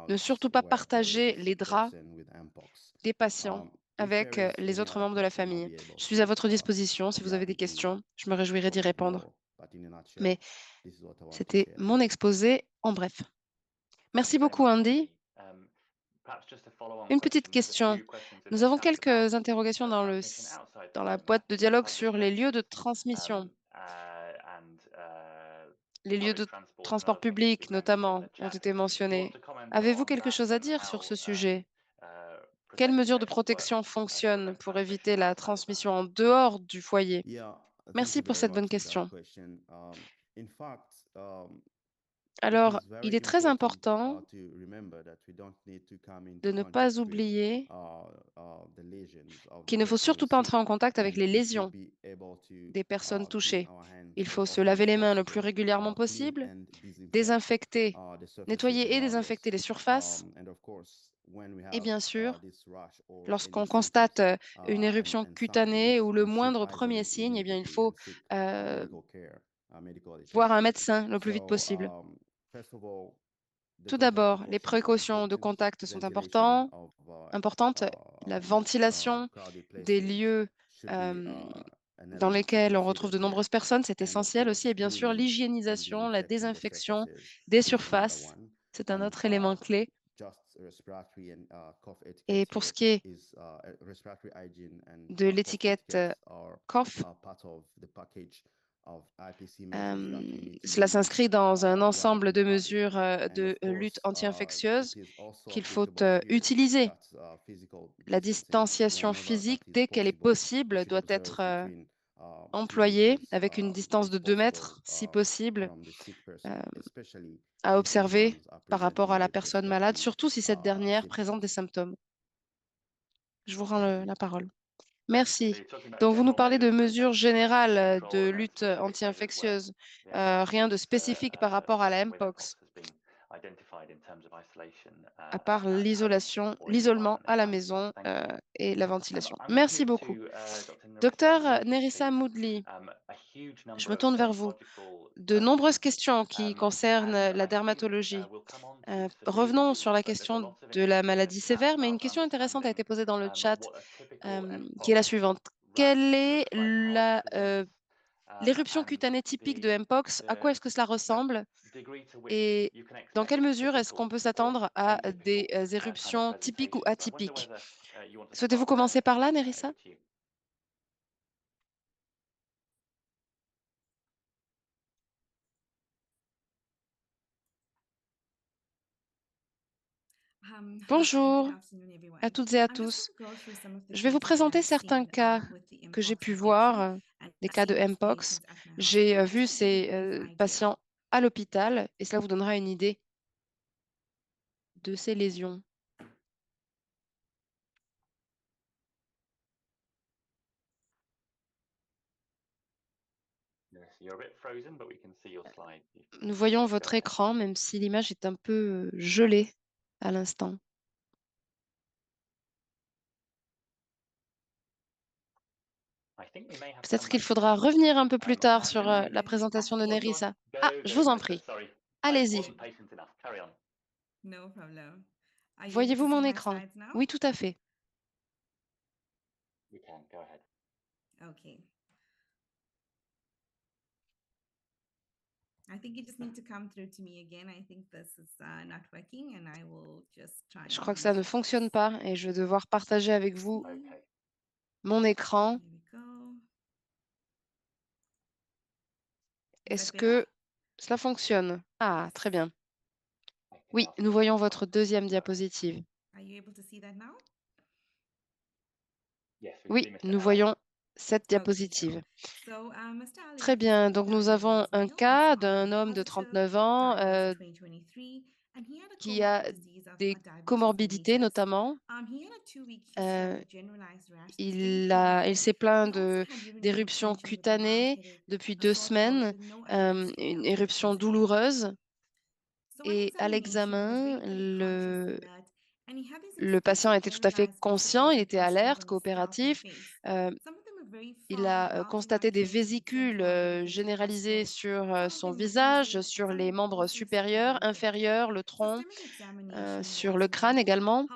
ne surtout pas partager les draps des patients avec les autres membres de la famille. Je suis à votre disposition si vous avez des questions. Je me réjouirai d'y répondre. Mais c'était mon exposé en bref. Merci beaucoup, Andy. Une petite question. Nous avons quelques interrogations dans la boîte de dialogue sur les lieux de transmission. Les lieux de transport public, notamment, ont été mentionnés. Avez-vous quelque chose à dire sur ce sujet? Quelles mesures de protection fonctionnent pour éviter la transmission en dehors du foyer? Merci pour cette bonne question. Alors, il est très important de ne pas oublier qu'il ne faut surtout pas entrer en contact avec les lésions des personnes touchées. Il faut se laver les mains le plus régulièrement possible, désinfecter, nettoyer et désinfecter les surfaces. Et bien sûr, lorsqu'on constate une éruption cutanée ou le moindre premier signe, eh bien, il faut voir un médecin le plus vite possible. Tout d'abord, les précautions de contact sont importantes. La ventilation des lieux dans lesquels on retrouve de nombreuses personnes, c'est essentiel aussi. Et bien sûr, l'hygiénisation, la désinfection des surfaces, c'est un autre élément clé. Et pour ce qui est de l'étiquette cough, cela s'inscrit dans un ensemble de mesures de lutte anti-infectieuse qu'il faut utiliser. La distanciation physique, dès qu'elle est possible, doit être employée avec une distance de 2 mètres, si possible, à observer par rapport à la personne malade, surtout si cette dernière présente des symptômes. Je vous rends la parole. Merci. Donc, vous nous parlez de mesures générales de lutte anti-infectieuse, rien de spécifique par rapport à la Mpox, à part l'isolement à la maison et la ventilation. Merci beaucoup. Docteur Nerissa Moodley, je me tourne vers vous. De nombreuses questions qui concernent la dermatologie. Revenons sur la question de la maladie sévère, mais une question intéressante a été posée dans le chat, qui est la suivante. Quelle est l'éruption cutanée typique de Mpox? À quoi est-ce que cela ressemble? Et dans quelle mesure est-ce qu'on peut s'attendre à des éruptions typiques ou atypiques? Souhaitez-vous commencer par là, Nerissa? Bonjour à toutes et à tous. Je vais vous présenter certains cas que j'ai pu voir, des cas de Mpox. J'ai vu ces patients à l'hôpital et cela vous donnera une idée de ces lésions. Nous voyons votre écran, même si l'image est un peu gelée à l'instant. Peut-être qu'il faudra revenir un peu plus tard sur la présentation de Nerissa. Ah, je vous en prie. Allez-y. Voyez-vous mon écran? Oui, tout à fait. Je crois que ça ne fonctionne pas et je vais devoir partager avec vous mon écran. Est-ce que cela fonctionne? Ah, très bien. Oui, nous voyons votre deuxième diapositive. Oui, nous voyons cette diapositive. Très bien, donc nous avons un cas d'un homme de 39 ans qui a des comorbidités notamment. Euh, il s'est plaint d'éruptions cutanées depuis 2 semaines, une éruption douloureuse. Et à l'examen, le patient était tout à fait conscient, il était alerte, coopératif. Euh, il a constaté des vésicules généralisées sur son visage, sur les membres supérieurs, inférieurs, le tronc, sur le crâne également.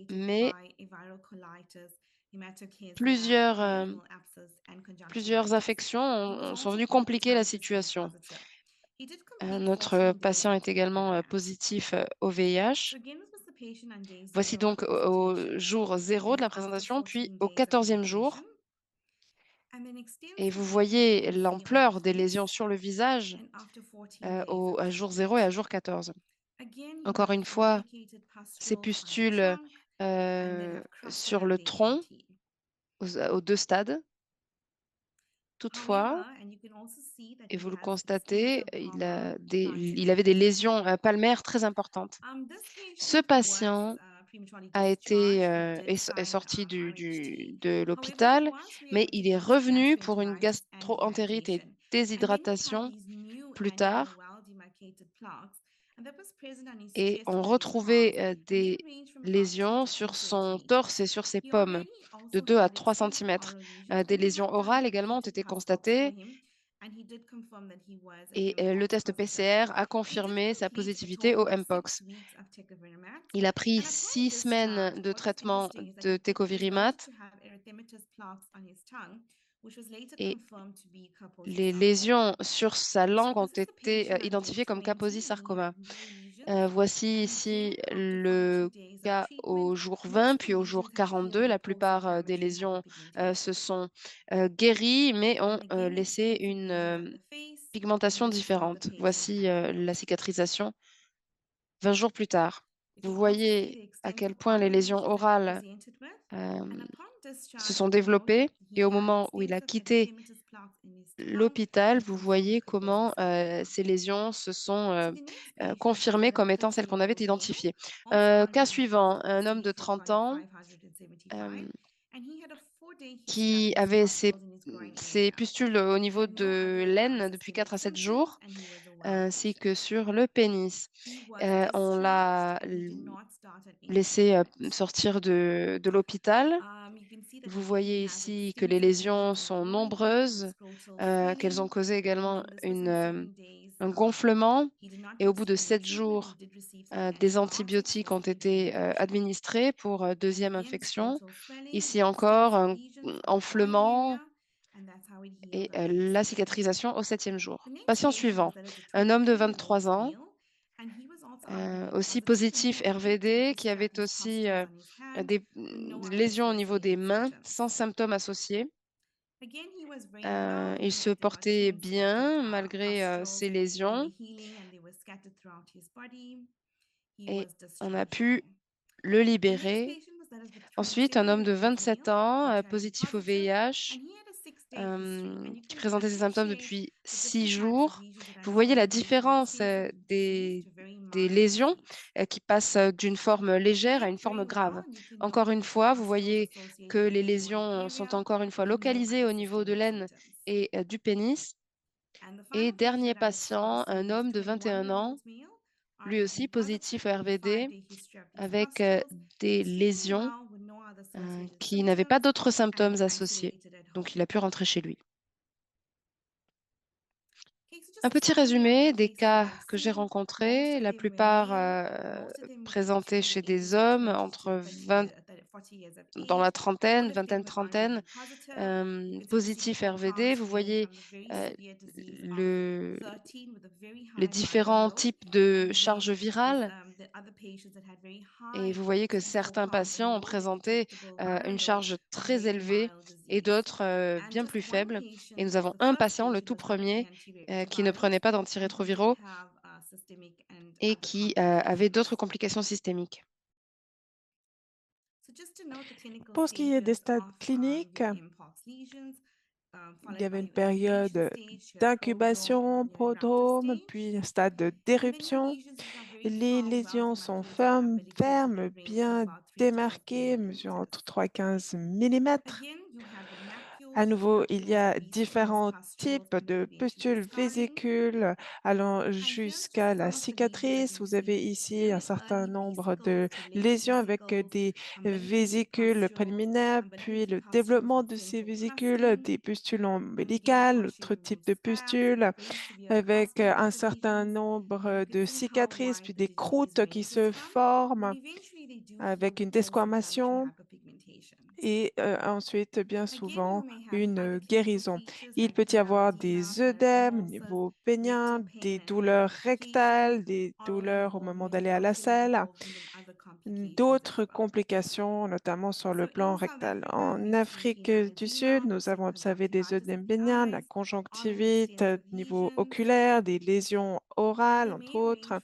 Mais plusieurs affections sont venues compliquer la situation. Notre patient est également positif au VIH. Voici donc au jour 0 de la présentation, puis au 14e jour. Et vous voyez l'ampleur des lésions sur le visage à jour 0 et à jour 14. Encore une fois, ces pustules sur le tronc aux 2 stades. Toutefois, et vous le constatez, il avait des lésions palmaires très importantes. Ce patient est sorti de l'hôpital, mais il est revenu pour une gastro-entérite et déshydratation plus tard. Et on retrouvait des lésions sur son torse et sur ses pommes de 2 à 3 cm. Des lésions orales également ont été constatées et le test PCR a confirmé sa positivité au Mpox. Il a pris 6 semaines de traitement de tecovirimat et les lésions sur sa langue ont été identifiées comme Kaposi-sarcoma. Voici ici le cas au jour 20, puis au jour 42. La plupart des lésions se sont guéries, mais ont laissé une pigmentation différente. Voici la cicatrisation 20 jours plus tard. Vous voyez à quel point les lésions orales se sont développées et au moment où il a quitté l'hôpital, vous voyez comment ces lésions se sont confirmées comme étant celles qu'on avait identifiées. Cas suivant, un homme de 30 ans qui avait ses pustules au niveau de l'aine depuis 4 à 7 jours, ainsi que sur le pénis. On l'a laissé sortir de l'hôpital. Vous voyez ici que les lésions sont nombreuses, qu'elles ont causé également un gonflement. Et au bout de 7 jours, des antibiotiques ont été administrés pour deuxième infection. Ici encore, un enflement et la cicatrisation au 7e jour. Patient suivant, un homme de 23 ans, aussi positif RVD, qui avait aussi des lésions au niveau des mains sans symptômes associés. Il se portait bien malgré ces lésions et on a pu le libérer. Ensuite, un homme de 27 ans, positif au VIH, qui présentait ces symptômes depuis 6 jours. Vous voyez la différence des lésions qui passent d'une forme légère à une forme grave. Encore une fois, vous voyez que les lésions sont encore une fois localisées au niveau de l'aine et du pénis. Et dernier patient, un homme de 21 ans, lui aussi positif au RVD, avec des lésions qui n'avaient pas d'autres symptômes associés. Donc, il a pu rentrer chez lui. Un petit résumé des cas que j'ai rencontrés, la plupart présentés chez des hommes entre 20, dans la trentaine, vingtaine, trentaine, positif RVD. Vous voyez les différents types de charges virales. Et vous voyez que certains patients ont présenté une charge très élevée et d'autres bien plus faibles. Et nous avons un patient, le tout premier, qui ne prenait pas d'antirétroviraux et qui avait d'autres complications systémiques. Pour ce qui est des stades cliniques, il y avait une période d'incubation, prodrome, puis un stade d'éruption. Les lésions sont fermes, bien démarquées, mesurant entre 3 et 15 millimètres. À nouveau, il y a différents types de pustules, vésicules allant jusqu'à la cicatrice. Vous avez ici un certain nombre de lésions avec des vésicules préliminaires, puis le développement de ces vésicules, des pustules ombilicales, autre type de pustules, avec un certain nombre de cicatrices, puis des croûtes qui se forment avec une desquamation et ensuite, bien souvent, une guérison. Il peut y avoir des œdèmes au niveau pénien, des douleurs rectales, des douleurs au moment d'aller à la selle, d'autres complications, notamment sur le plan rectal. En Afrique du Sud, nous avons observé des œdèmes péniens, la conjonctivite au niveau oculaire, des lésions orales, entre autres.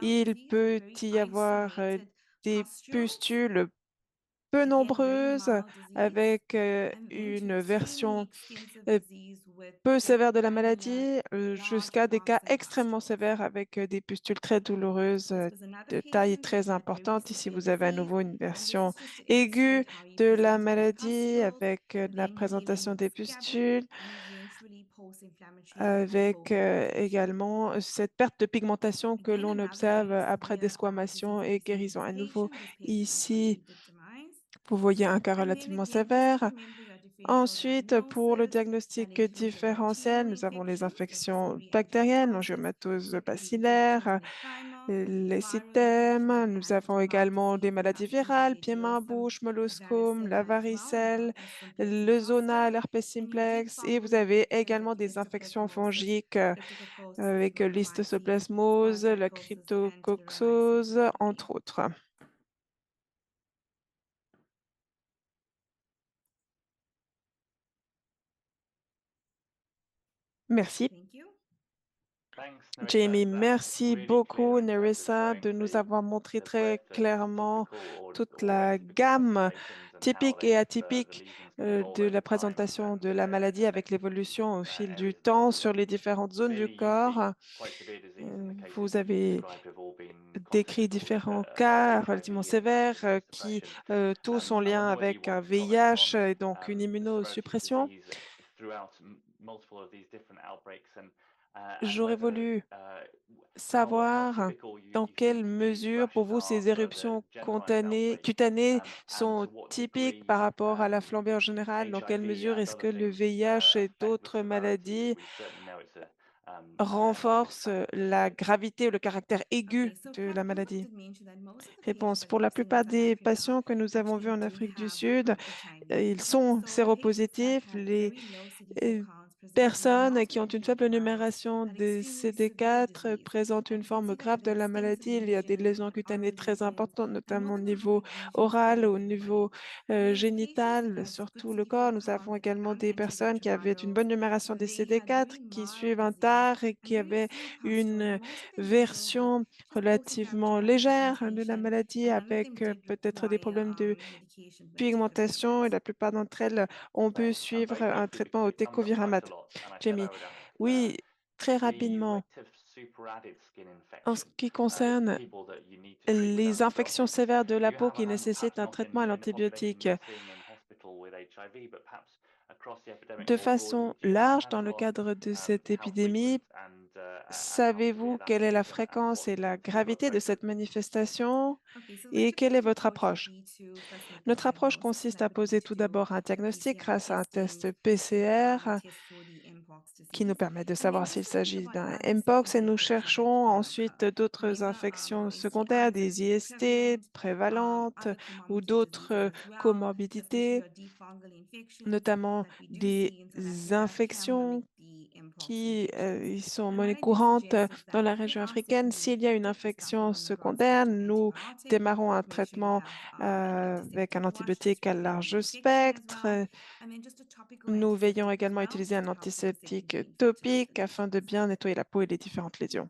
Il peut y avoir des pustules peu nombreuses, avec une version peu sévère de la maladie, jusqu'à des cas extrêmement sévères avec des pustules très douloureuses de taille très importante. Ici, vous avez à nouveau une version aiguë de la maladie avec la présentation des pustules, avec également cette perte de pigmentation que l'on observe après desquamation et guérison. À nouveau, ici, vous voyez un cas relativement sévère. Ensuite, pour le diagnostic différentiel, nous avons les infections bactériennes, l'angiomatose bacillaire, les systèmes. Nous avons également des maladies virales, pieds-mains-bouche, molluscum, la varicelle, le zona, l'herpès simplex. Et vous avez également des infections fongiques avec l'histoplasmose, la cryptococcose, entre autres. Merci. Jamie, merci beaucoup, Nerissa, de nous avoir montré très clairement toute la gamme typique et atypique de la présentation de la maladie avec l'évolution au fil du temps sur les différentes zones du corps. Vous avez décrit différents cas relativement sévères qui tous ont lien avec un VIH et donc une immunosuppression. J'aurais voulu savoir dans quelle mesure, pour vous, ces éruptions cutanées sont typiques par rapport à la flambée en général. Dans quelle mesure est-ce que le VIH et d'autres maladies renforcent la gravité ou le caractère aigu de la maladie? Réponse. Pour la plupart des patients que nous avons vus en Afrique du Sud, ils sont séropositifs. Les euh, personnes qui ont une faible numération de CD4 présentent une forme grave de la maladie. Il y a des lésions cutanées très importantes, notamment au niveau oral, au niveau génital, sur tout le corps. Nous avons également des personnes qui avaient une bonne numération des CD4, qui suivent un TAR et qui avaient une version relativement légère de la maladie avec peut-être des problèmes de pigmentation et la plupart d'entre elles ont pu suivre un traitement au técoviramate. Jamie, oui, très rapidement, en ce qui concerne les infections sévères de la peau qui nécessitent un traitement à l'antibiotique, de façon large, dans le cadre de cette épidémie, savez-vous quelle est la fréquence et la gravité de cette manifestation et quelle est votre approche? Notre approche consiste à poser tout d'abord un diagnostic grâce à un test PCR qui nous permet de savoir s'il s'agit d'un Mpox et nous cherchons ensuite d'autres infections secondaires, des IST prévalentes ou d'autres comorbidités, notamment des infections qui ils sont monnaie courante dans la région africaine. S'il y a une infection secondaire, nous démarrons un traitement avec un antibiotique à large spectre. Nous veillons également à utiliser un antiseptique topique afin de bien nettoyer la peau et les différentes lésions.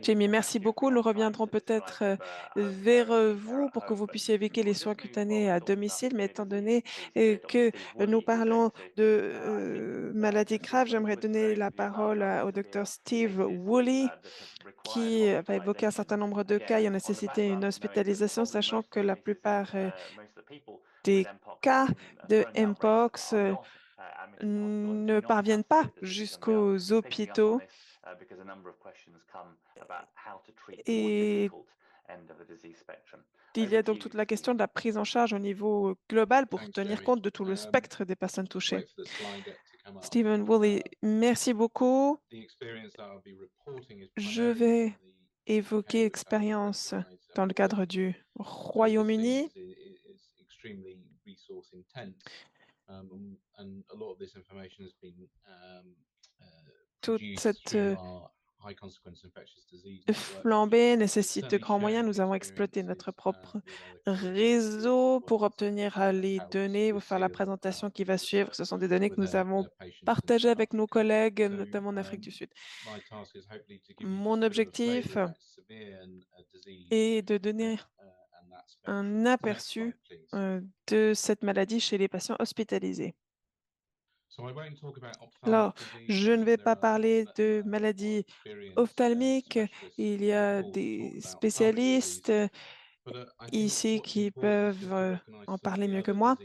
Jamie, merci beaucoup. Nous reviendrons peut-être vers vous pour que vous puissiez évoquer les soins cutanés à domicile, mais étant donné que nous parlons de maladies graves, j'aimerais donner la parole au docteur Steve Woolley, qui va évoquer un certain nombre de cas ayant nécessité une hospitalisation, sachant que la plupart des cas de Mpox ne parviennent pas jusqu'aux hôpitaux. Et il y a donc toute la question de la prise en charge au niveau global pour tenir compte de tout le spectre des personnes touchées. Stephen Woolley, merci beaucoup. Je vais évoquer l'expérience dans le cadre du Royaume-Uni. Toute cette flambée nécessite de grands moyens. Nous avons exploité notre propre réseau pour obtenir les données, pour faire la présentation qui va suivre. Ce sont des données que nous avons partagées avec nos collègues, notamment en Afrique du Sud. Mon objectif est de donner un aperçu de cette maladie chez les patients hospitalisés. Alors, je ne vais pas parler de maladies ophtalmiques. Il y a des spécialistes ici qui peuvent en parler mieux que moi,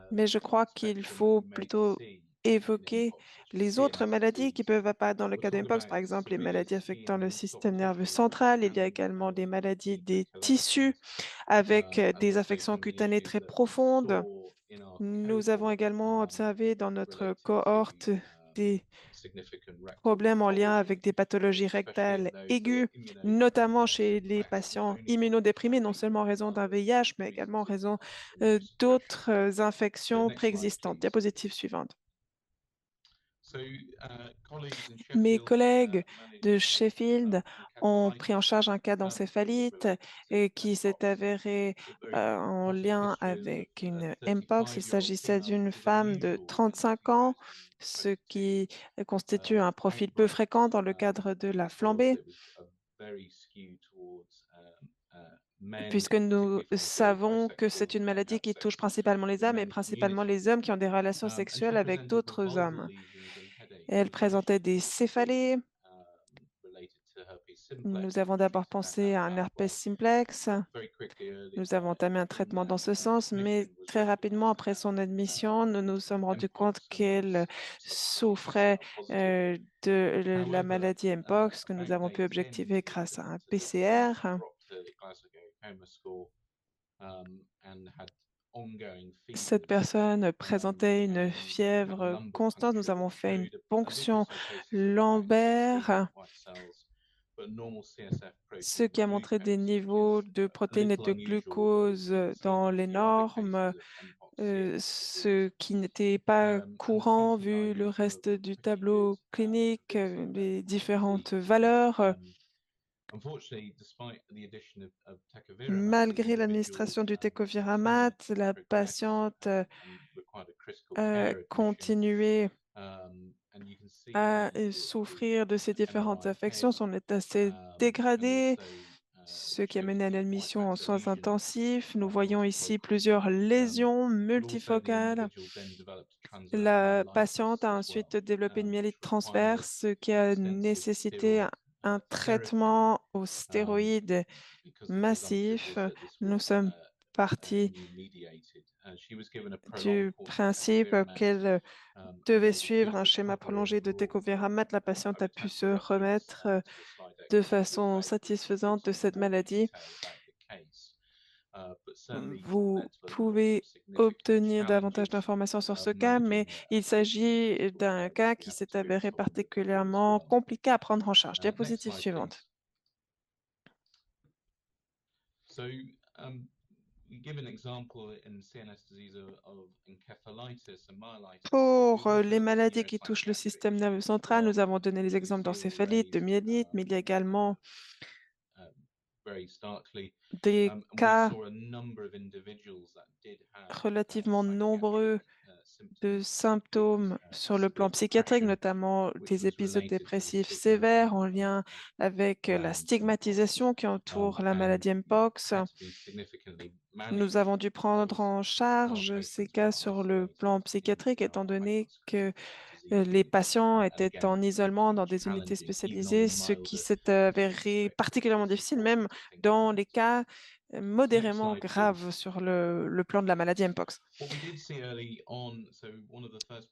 mais je crois qu'il faut plutôt évoquer les autres maladies qui peuvent apparaître dans le cas d'Mpox, par exemple les maladies affectant le système nerveux central. Il y a également des maladies des tissus avec des affections cutanées très profondes. Nous avons également observé dans notre cohorte des problèmes en lien avec des pathologies rectales aiguës, notamment chez les patients immunodéprimés, non seulement en raison d'un VIH, mais également en raison d'autres infections préexistantes. Diapositive suivante. Mes collègues de Sheffield ont pris en charge un cas d'encéphalite qui s'est avéré en lien avec une Mpox. Il s'agissait d'une femme de 35 ans, ce qui constitue un profil peu fréquent dans le cadre de la flambée, puisque nous savons que c'est une maladie qui touche principalement les hommes et principalement les hommes qui ont des relations sexuelles avec d'autres hommes. Elle présentait des céphalées. Nous avons d'abord pensé à un herpès simplex. Nous avons entamé un traitement dans ce sens, mais très rapidement après son admission, nous nous sommes rendus compte qu'elle souffrait de la maladie Mpox que nous avons pu objectiver grâce à un PCR. Cette personne présentait une fièvre constante. Nous avons fait une ponction lombaire, ce qui a montré des niveaux de protéines et de glucose dans les normes, ce qui n'était pas courant vu le reste du tableau clinique, les différentes valeurs. Malgré l'administration du tecoviramat, la patiente a continué à souffrir de ces différentes affections. Son état s'est dégradé, ce qui a mené à l'admission en soins intensifs. Nous voyons ici plusieurs lésions multifocales. La patiente a ensuite développé une myélite transverse, ce qui a nécessité un traitement aux stéroïdes massif. Nous sommes partis du principe qu'elle devait suivre un schéma prolongé de tecoviramat. La patiente a pu se remettre de façon satisfaisante de cette maladie. Vous pouvez obtenir davantage d'informations sur ce cas, mais il s'agit d'un cas qui s'est avéré particulièrement compliqué à prendre en charge. Diapositive suivante. Pour les maladies qui touchent le système nerveux central, nous avons donné les exemples d'encéphalite, de myélite, mais il y a également des cas relativement nombreux de symptômes sur le plan psychiatrique, notamment des épisodes dépressifs sévères en lien avec la stigmatisation qui entoure la maladie Mpox. Nous avons dû prendre en charge ces cas sur le plan psychiatrique, étant donné que les patients étaient en isolement dans des unités spécialisées, ce qui s'est avéré particulièrement difficile, même dans les cas modérément graves sur le plan de la maladie Mpox.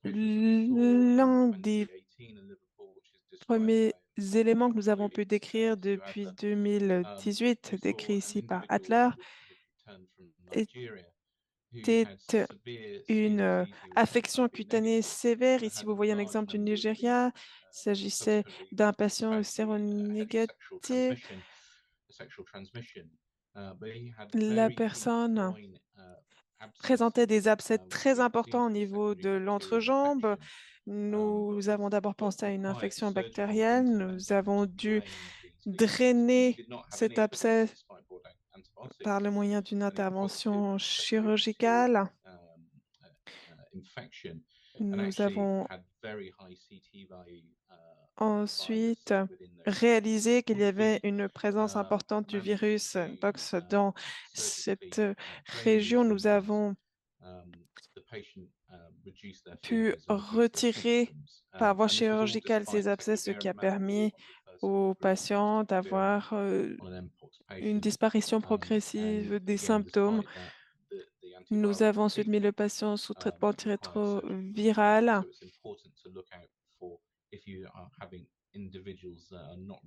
L'un des premiers éléments que nous avons pu décrire depuis 2018, décrit ici par Adler, était une affection cutanée sévère. Ici, vous voyez un exemple du Nigeria. Il s'agissait d'un patient séronégatif. La personne présentait des abcès très importants au niveau de l'entrejambe. Nous avons d'abord pensé à une infection bactérienne. Nous avons dû drainer cet abcès par le moyen d'une intervention chirurgicale. Nous avons ensuite réalisé qu'il y avait une présence importante du virus Mpox dans cette région. Nous avons pu retirer par voie chirurgicale ces abcès, ce qui a permis aux patients d'avoir une disparition progressive des symptômes. Nous avons ensuite mis le patient sous traitement antirétroviral.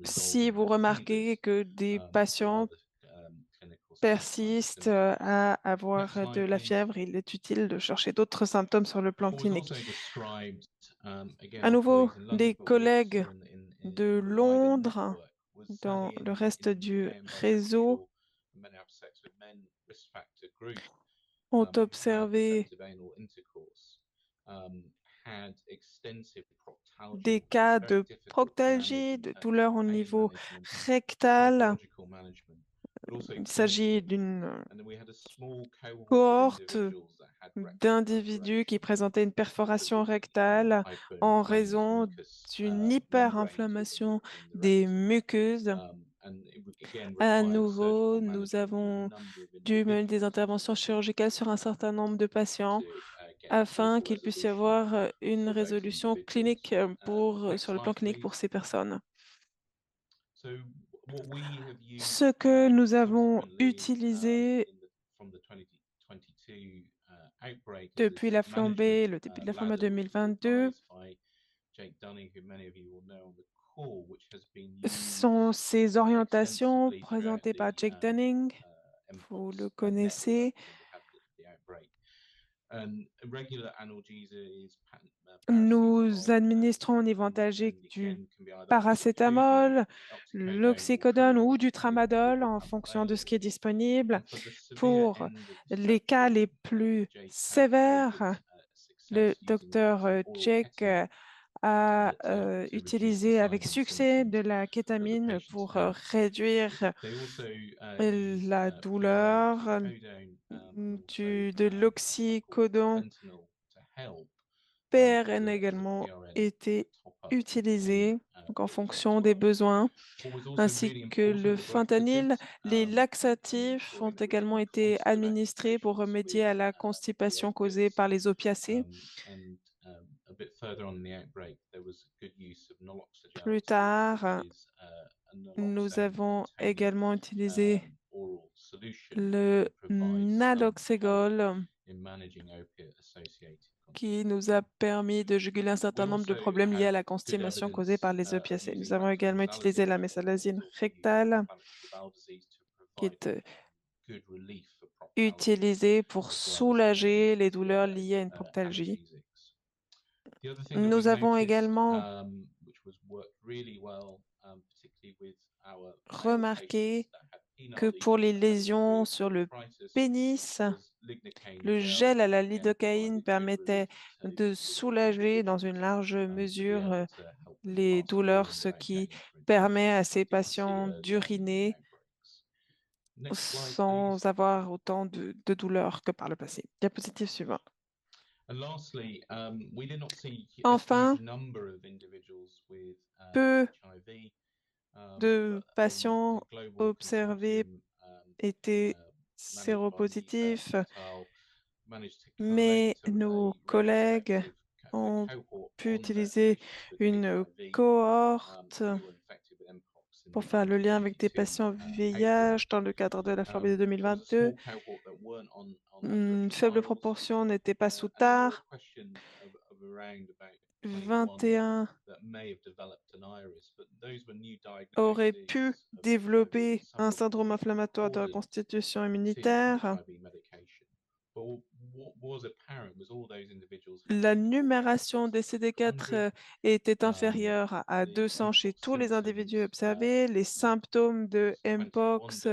Si vous remarquez que des patients persistent à avoir de la fièvre, il est utile de chercher d'autres symptômes sur le plan clinique. À nouveau, des collègues de Londres, dans le reste du réseau, ont observé des cas de proctalgie, de douleurs au niveau rectal. Il s'agit d'une cohorte d'individus qui présentaient une perforation rectale en raison d'une hyperinflammation des muqueuses. À nouveau, nous avons dû mener des interventions chirurgicales sur un certain nombre de patients afin qu'il puisse y avoir une résolution clinique sur le plan clinique pour ces personnes. Ce que nous avons utilisé depuis la flambée, le début de la flambée 2022, sont ces orientations présentées par Jake Dunning. Vous le connaissez. Nous administrons au niveau antalgique du paracétamol, l'oxycodone ou du tramadol en fonction de ce qui est disponible. Pour les cas les plus sévères, le docteur Jake a utilisé avec succès de la kétamine pour réduire la douleur, de l'oxycodone PRN également été utilisé donc en fonction des besoins, ainsi que le fentanyl. Les laxatifs ont également été administrés pour remédier à la constipation causée par les opiacés. Plus tard, nous avons également utilisé le naloxégol qui nous a permis de juguler un certain nombre de problèmes liés à la constipation causée par les opiacés. Nous avons également utilisé la mésalazine rectale, qui est utilisée pour soulager les douleurs liées à une proctalgie. Nous avons également remarqué que pour les lésions sur le pénis, le gel à la lidocaïne permettait de soulager dans une large mesure les douleurs, ce qui permet à ces patients d'uriner sans avoir autant de douleurs que par le passé. Diapositive suivante. Enfin, peu de patients observés étaient séropositifs, mais nos collègues ont pu utiliser une cohorte pour faire le lien avec des patients VIH dans le cadre de la flambée de 2022. Une faible proportion n'était pas sous TAR. 21 auraient pu développer un syndrome inflammatoire de la constitution immunitaire. La numération des CD4 était inférieure à 200 chez tous les individus observés. Les symptômes de Mpox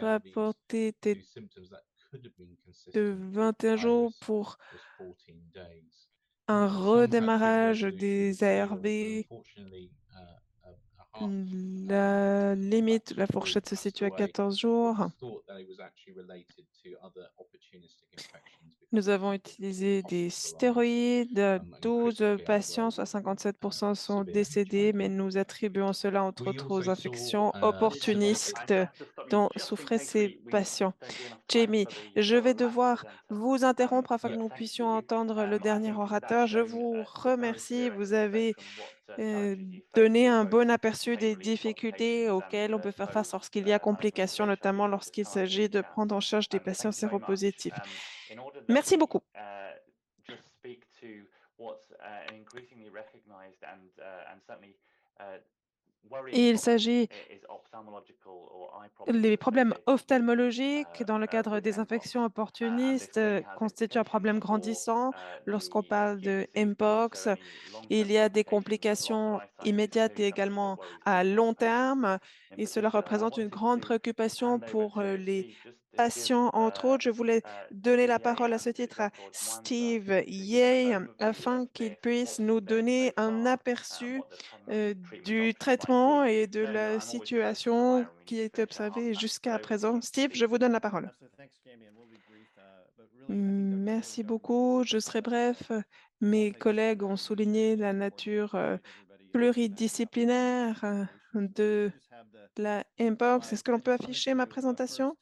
rapportés étaient de 21 jours pour un redémarrage des ARV. La limite, la fourchette se situe à 14 jours. Nous avons utilisé des stéroïdes. 12 patients, soit 57%, sont décédés, mais nous attribuons cela entre autres aux infections opportunistes dont souffraient ces patients. Jamie, je vais devoir vous interrompre afin que nous puissions entendre le dernier orateur. Je vous remercie. Vous avez donné un bon aperçu des difficultés auxquelles on peut faire face lorsqu'il y a complications, notamment lorsqu'il s'agit de prendre en charge des patients séropositifs. Merci beaucoup. Il s'agit les problèmes ophtalmologiques dans le cadre des infections opportunistes constituent un problème grandissant. Lorsqu'on parle de Mpox, il y a des complications immédiates et également à long terme, et cela représente une grande préoccupation pour les patients. Entre autres, je voulais donner la parole à ce titre à Steve Yeh afin qu'il puisse nous donner un aperçu du traitement et de la situation qui est observée jusqu'à présent. Steve, je vous donne la parole. Merci beaucoup. Je serai bref. Mes collègues ont souligné la nature pluridisciplinaire de la Mpox. Est-ce que l'on peut afficher ma présentation?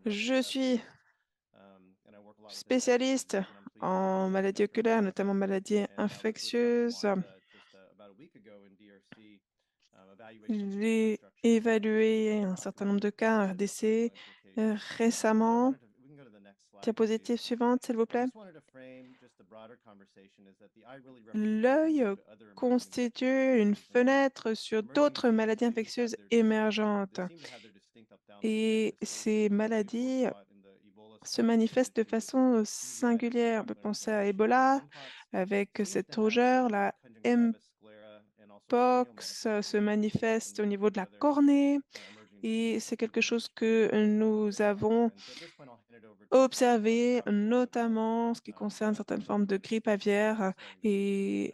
Je suis spécialiste en maladies oculaires, notamment maladies infectieuses. J'ai évalué un certain nombre de cas en RDC récemment. Diapositive suivante, s'il vous plaît. L'œil constitue une fenêtre sur d'autres maladies infectieuses émergentes. Et ces maladies se manifestent de façon singulière. On peut penser à Ebola avec cette rougeur. La Mpox se manifeste au niveau de la cornée et c'est quelque chose que nous avons observé, notamment en ce qui concerne certaines formes de grippe aviaire. Et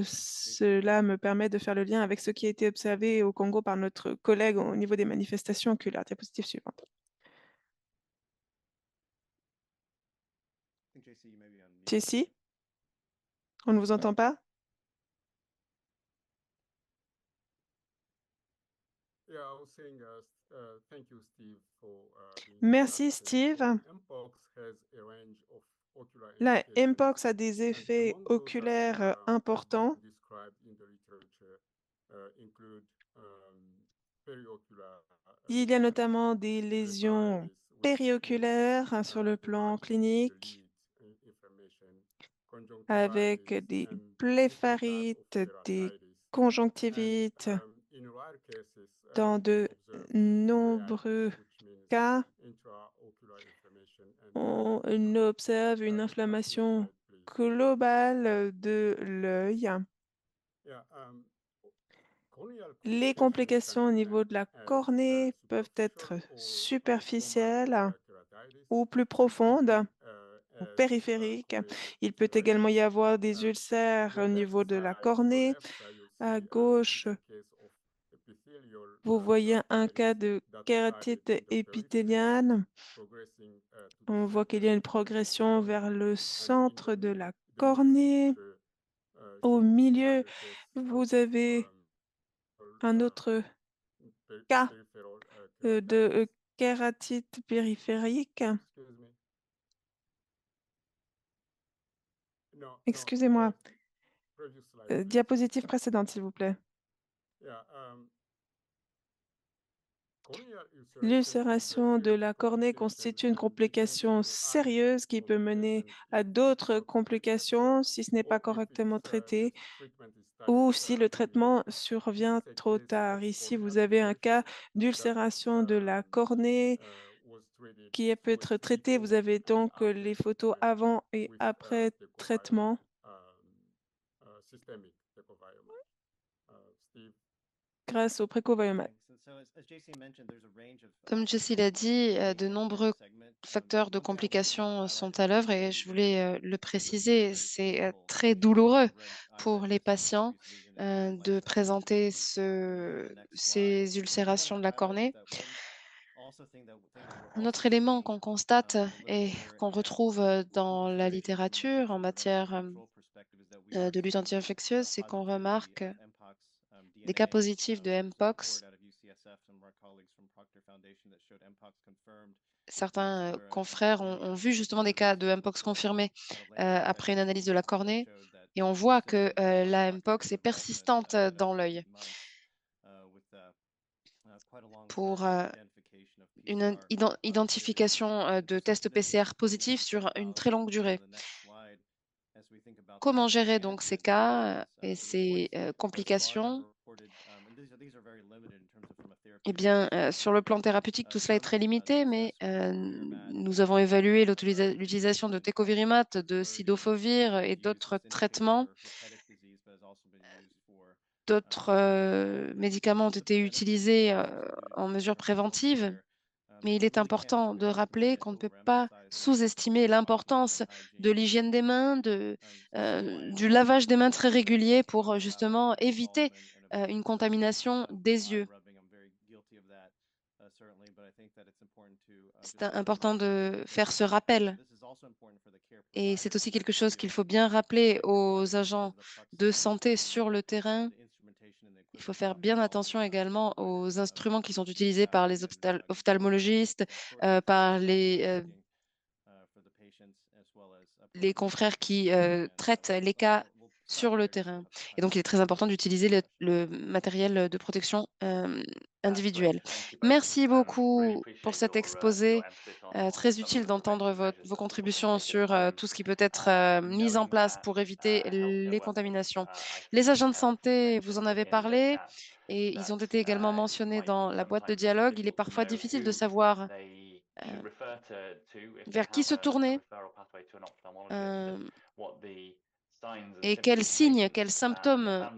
cela me permet de faire le lien avec ce qui a été observé au Congo par notre collègue au niveau des manifestations oculaires. Diapositive suivante. Jessie, on ne vous entend pas? Merci, Steve. La Mpox a des effets oculaires importants. Il y a notamment des lésions périoculaires sur le plan clinique avec des blépharites, des conjonctivites. Dans de nombreux cas, on observe une inflammation globale de l'œil. Les complications au niveau de la cornée peuvent être superficielles ou plus profondes ou périphériques. Il peut également y avoir des ulcères au niveau de la cornée. À gauche, Vous voyez un cas de kératite épithéliale. On voit qu'il y a une progression vers le centre de la cornée. Au milieu, vous avez un autre cas de kératite périphérique. Excusez-moi. Diapositive précédente, s'il vous plaît. L'ulcération de la cornée constitue une complication sérieuse qui peut mener à d'autres complications si ce n'est pas correctement traité ou si le traitement survient trop tard. Ici, vous avez un cas d'ulcération de la cornée qui peut être traité. Vous avez donc les photos avant et après traitement. Grâce au précoviomat. Comme Jessie l'a dit, de nombreux facteurs de complications sont à l'œuvre et je voulais le préciser, c'est très douloureux pour les patients de présenter ces ulcérations de la cornée. Un autre élément qu'on constate et qu'on retrouve dans la littérature en matière de lutte anti-infectieuse, c'est qu'on remarque des cas positifs de Mpox. Certains confrères ont vu justement des cas de Mpox confirmés après une analyse de la cornée et on voit que la Mpox est persistante dans l'œil. Pour une identification de tests PCR positifs sur une très longue durée. Comment gérer donc ces cas et ces complications? Eh bien, sur le plan thérapeutique, tout cela est très limité, mais nous avons évalué l'utilisation de tecovirimat, de cidofovir et d'autres traitements. D'autres médicaments ont été utilisés en mesure préventive, mais il est important de rappeler qu'on ne peut pas sous-estimer l'importance de l'hygiène des mains, du lavage des mains très régulier pour justement éviter une contamination des yeux. C'est important de faire ce rappel. Et c'est aussi quelque chose qu'il faut bien rappeler aux agents de santé sur le terrain. Il faut faire bien attention également aux instruments qui sont utilisés par les ophtalmologistes, par les confrères qui traitent les cas sur le terrain. Et donc, il est très important d'utiliser le matériel de protection individuel. Merci beaucoup pour cet exposé. Très utile d'entendre vos contributions sur tout ce qui peut être mis en place pour éviter les contaminations. Les agents de santé, vous en avez parlé et ils ont été également mentionnés dans la boîte de dialogue. Il est parfois difficile de savoir vers qui se tourner et quels signes, quels symptômes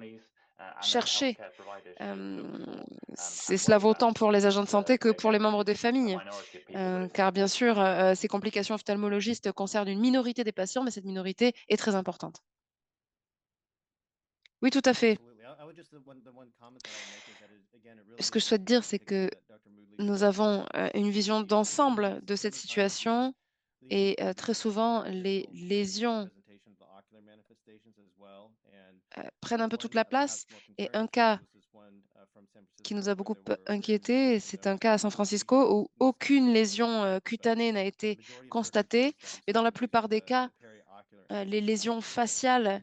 chercher. Cela vaut autant pour les agents de santé que pour les membres des familles, car bien sûr, ces complications ophtalmologistes concernent une minorité des patients, mais cette minorité est très importante. Oui, tout à fait. Ce que je souhaite dire, c'est que nous avons une vision d'ensemble de cette situation et très souvent, les lésions prennent un peu toute la place. Et un cas qui nous a beaucoup inquiétés, c'est un cas à San Francisco où aucune lésion cutanée n'a été constatée. Mais dans la plupart des cas, les lésions faciales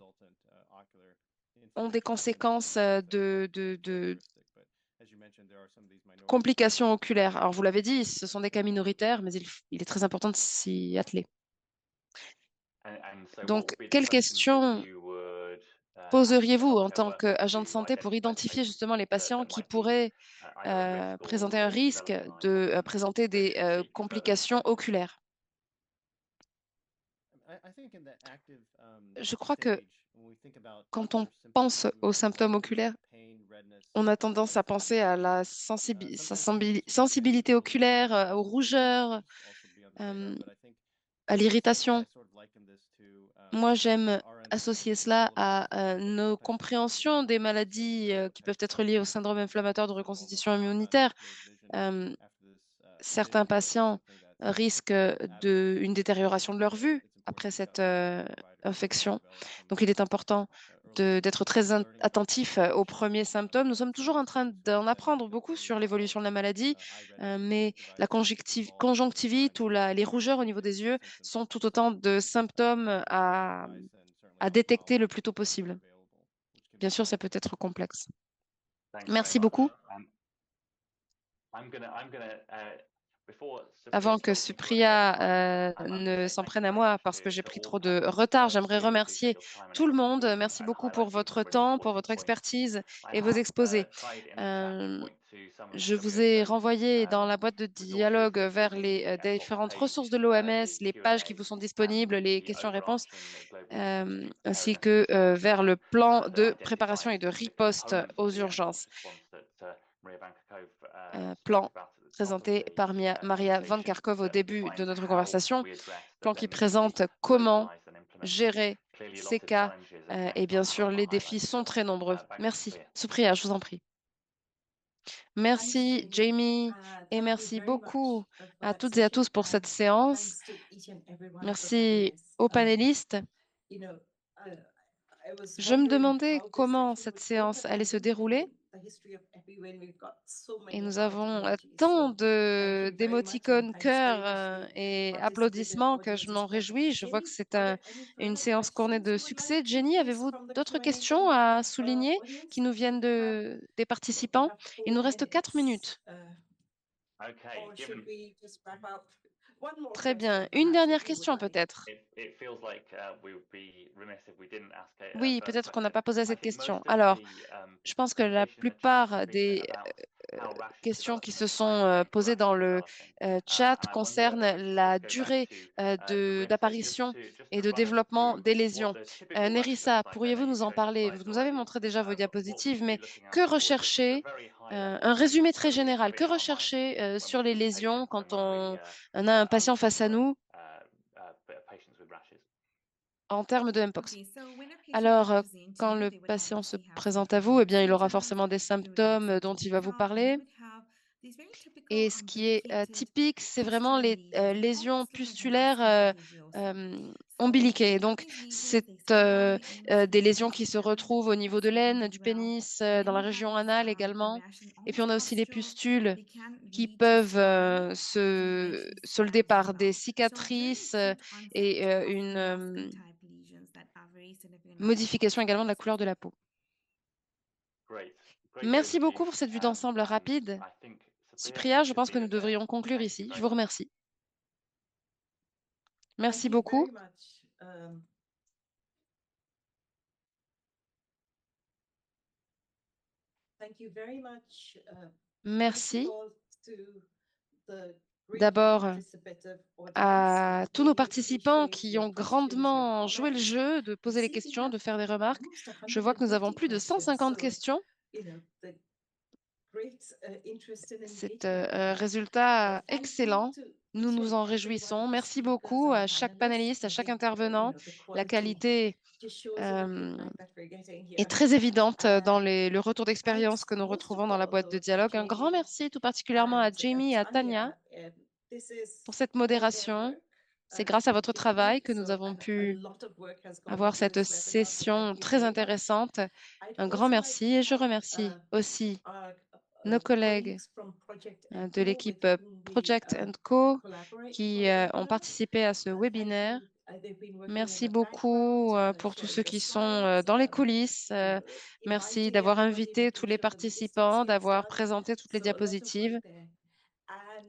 ont des conséquences de complications oculaires. Alors, vous l'avez dit, ce sont des cas minoritaires, mais il est très important de s'y atteler. Donc, quelles questions poseriez-vous en tant qu'agent de santé pour identifier justement les patients qui pourraient présenter un risque de présenter des complications oculaires? Je crois que quand on pense aux symptômes oculaires, on a tendance à penser à la sensibilité oculaire, aux rougeurs, à l'irritation. Moi, j'aime associer cela à nos compréhensions des maladies qui peuvent être liées au syndrome inflammatoire de reconstitution immunitaire. Euh, Certains patients risquent une détérioration de leur vue après cette infection. Donc, il est important d'être très attentif aux premiers symptômes. Nous sommes toujours en train d'en apprendre beaucoup sur l'évolution de la maladie, mais la conjonctivite ou les rougeurs au niveau des yeux sont tout autant de symptômes à détecter le plus tôt possible. Bien sûr, ça peut être complexe. Merci beaucoup. Avant que Supriya ne s'en prenne à moi parce que j'ai pris trop de retard, j'aimerais remercier tout le monde. Merci beaucoup pour votre temps, pour votre expertise et vos exposés. Euh, je vous ai renvoyé dans la boîte de dialogue vers les différentes ressources de l'OMS, les pages qui vous sont disponibles, les questions-réponses, ainsi que vers le plan de préparation et de riposte aux urgences. Plan présenté par Maria Van Kerkhove au début de notre conversation, plan qui présente comment gérer ces cas et bien sûr les défis sont très nombreux. Merci. Supriya, je vous en prie. Merci Jamie et merci beaucoup à toutes et à tous pour cette séance. Merci aux panélistes. Je me demandais comment cette séance allait se dérouler. Et nous avons tant d'émoticônes, cœurs et applaudissements que je m'en réjouis. Je vois que c'est une séance couronnée de succès. Jenny, avez-vous d'autres questions à souligner qui nous viennent des participants? Il nous reste 4 minutes. Très bien. Une dernière question peut-être. Oui, peut-être qu'on n'a pas posé cette question. Alors, je pense que la plupart des questions qui se sont posées dans le chat concernent la durée d'apparition et de développement des lésions. Nerissa, pourriez-vous nous en parler? Vous nous avez montré déjà vos diapositives, mais que rechercher? Un résumé très général. Que rechercher sur les lésions quand on a un patient face à nous en termes de Mpox? Alors, quand le patient se présente à vous, eh bien, il aura forcément des symptômes dont il va vous parler. Et ce qui est typique, c'est vraiment les lésions pustulaires ombiliquées. Donc, c'est des lésions qui se retrouvent au niveau de l'aine, du pénis, dans la région anale également. Et puis, on a aussi les pustules qui peuvent se solder par des cicatrices et une modification également de la couleur de la peau. Merci beaucoup pour cette vue d'ensemble rapide. Supriya, je pense que nous devrions conclure ici. Je vous remercie. Merci beaucoup. Merci d'abord à tous nos participants qui ont grandement joué le jeu, de poser les questions, de faire des remarques. Je vois que nous avons plus de 150 questions. C'est un résultat excellent. Nous nous en réjouissons. Merci beaucoup à chaque panéliste, à chaque intervenant. La qualité est très évidente dans le retour d'expérience que nous retrouvons dans la boîte de dialogue. Un grand merci tout particulièrement à Jamie et à Tania pour cette modération. C'est grâce à votre travail que nous avons pu avoir cette session très intéressante. Un grand merci et je remercie aussi nos collègues de l'équipe Project Co qui ont participé à ce webinaire. Merci beaucoup pour tous ceux qui sont dans les coulisses. Merci d'avoir invité tous les participants, d'avoir présenté toutes les diapositives.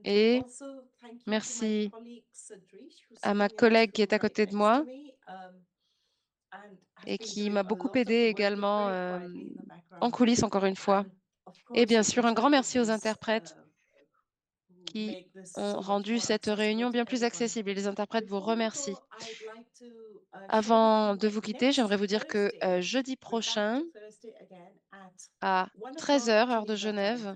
Et merci à ma collègue qui est à côté de moi et qui m'a beaucoup aidé également en coulisses, encore une fois. Et bien sûr, un grand merci aux interprètes qui ont rendu cette réunion bien plus accessible. Et les interprètes vous remercient. Avant de vous quitter, j'aimerais vous dire que jeudi prochain, à 13 heures, heure de Genève,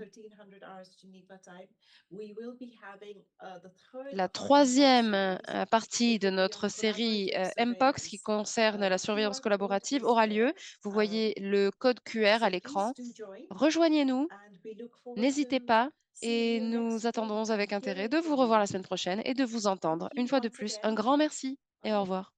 la troisième partie de notre série Mpox qui concerne la surveillance collaborative aura lieu. Vous voyez le code QR à l'écran. Rejoignez-nous, n'hésitez pas et nous attendons avec intérêt de vous revoir la semaine prochaine et de vous entendre. Une fois de plus, un grand merci et au revoir.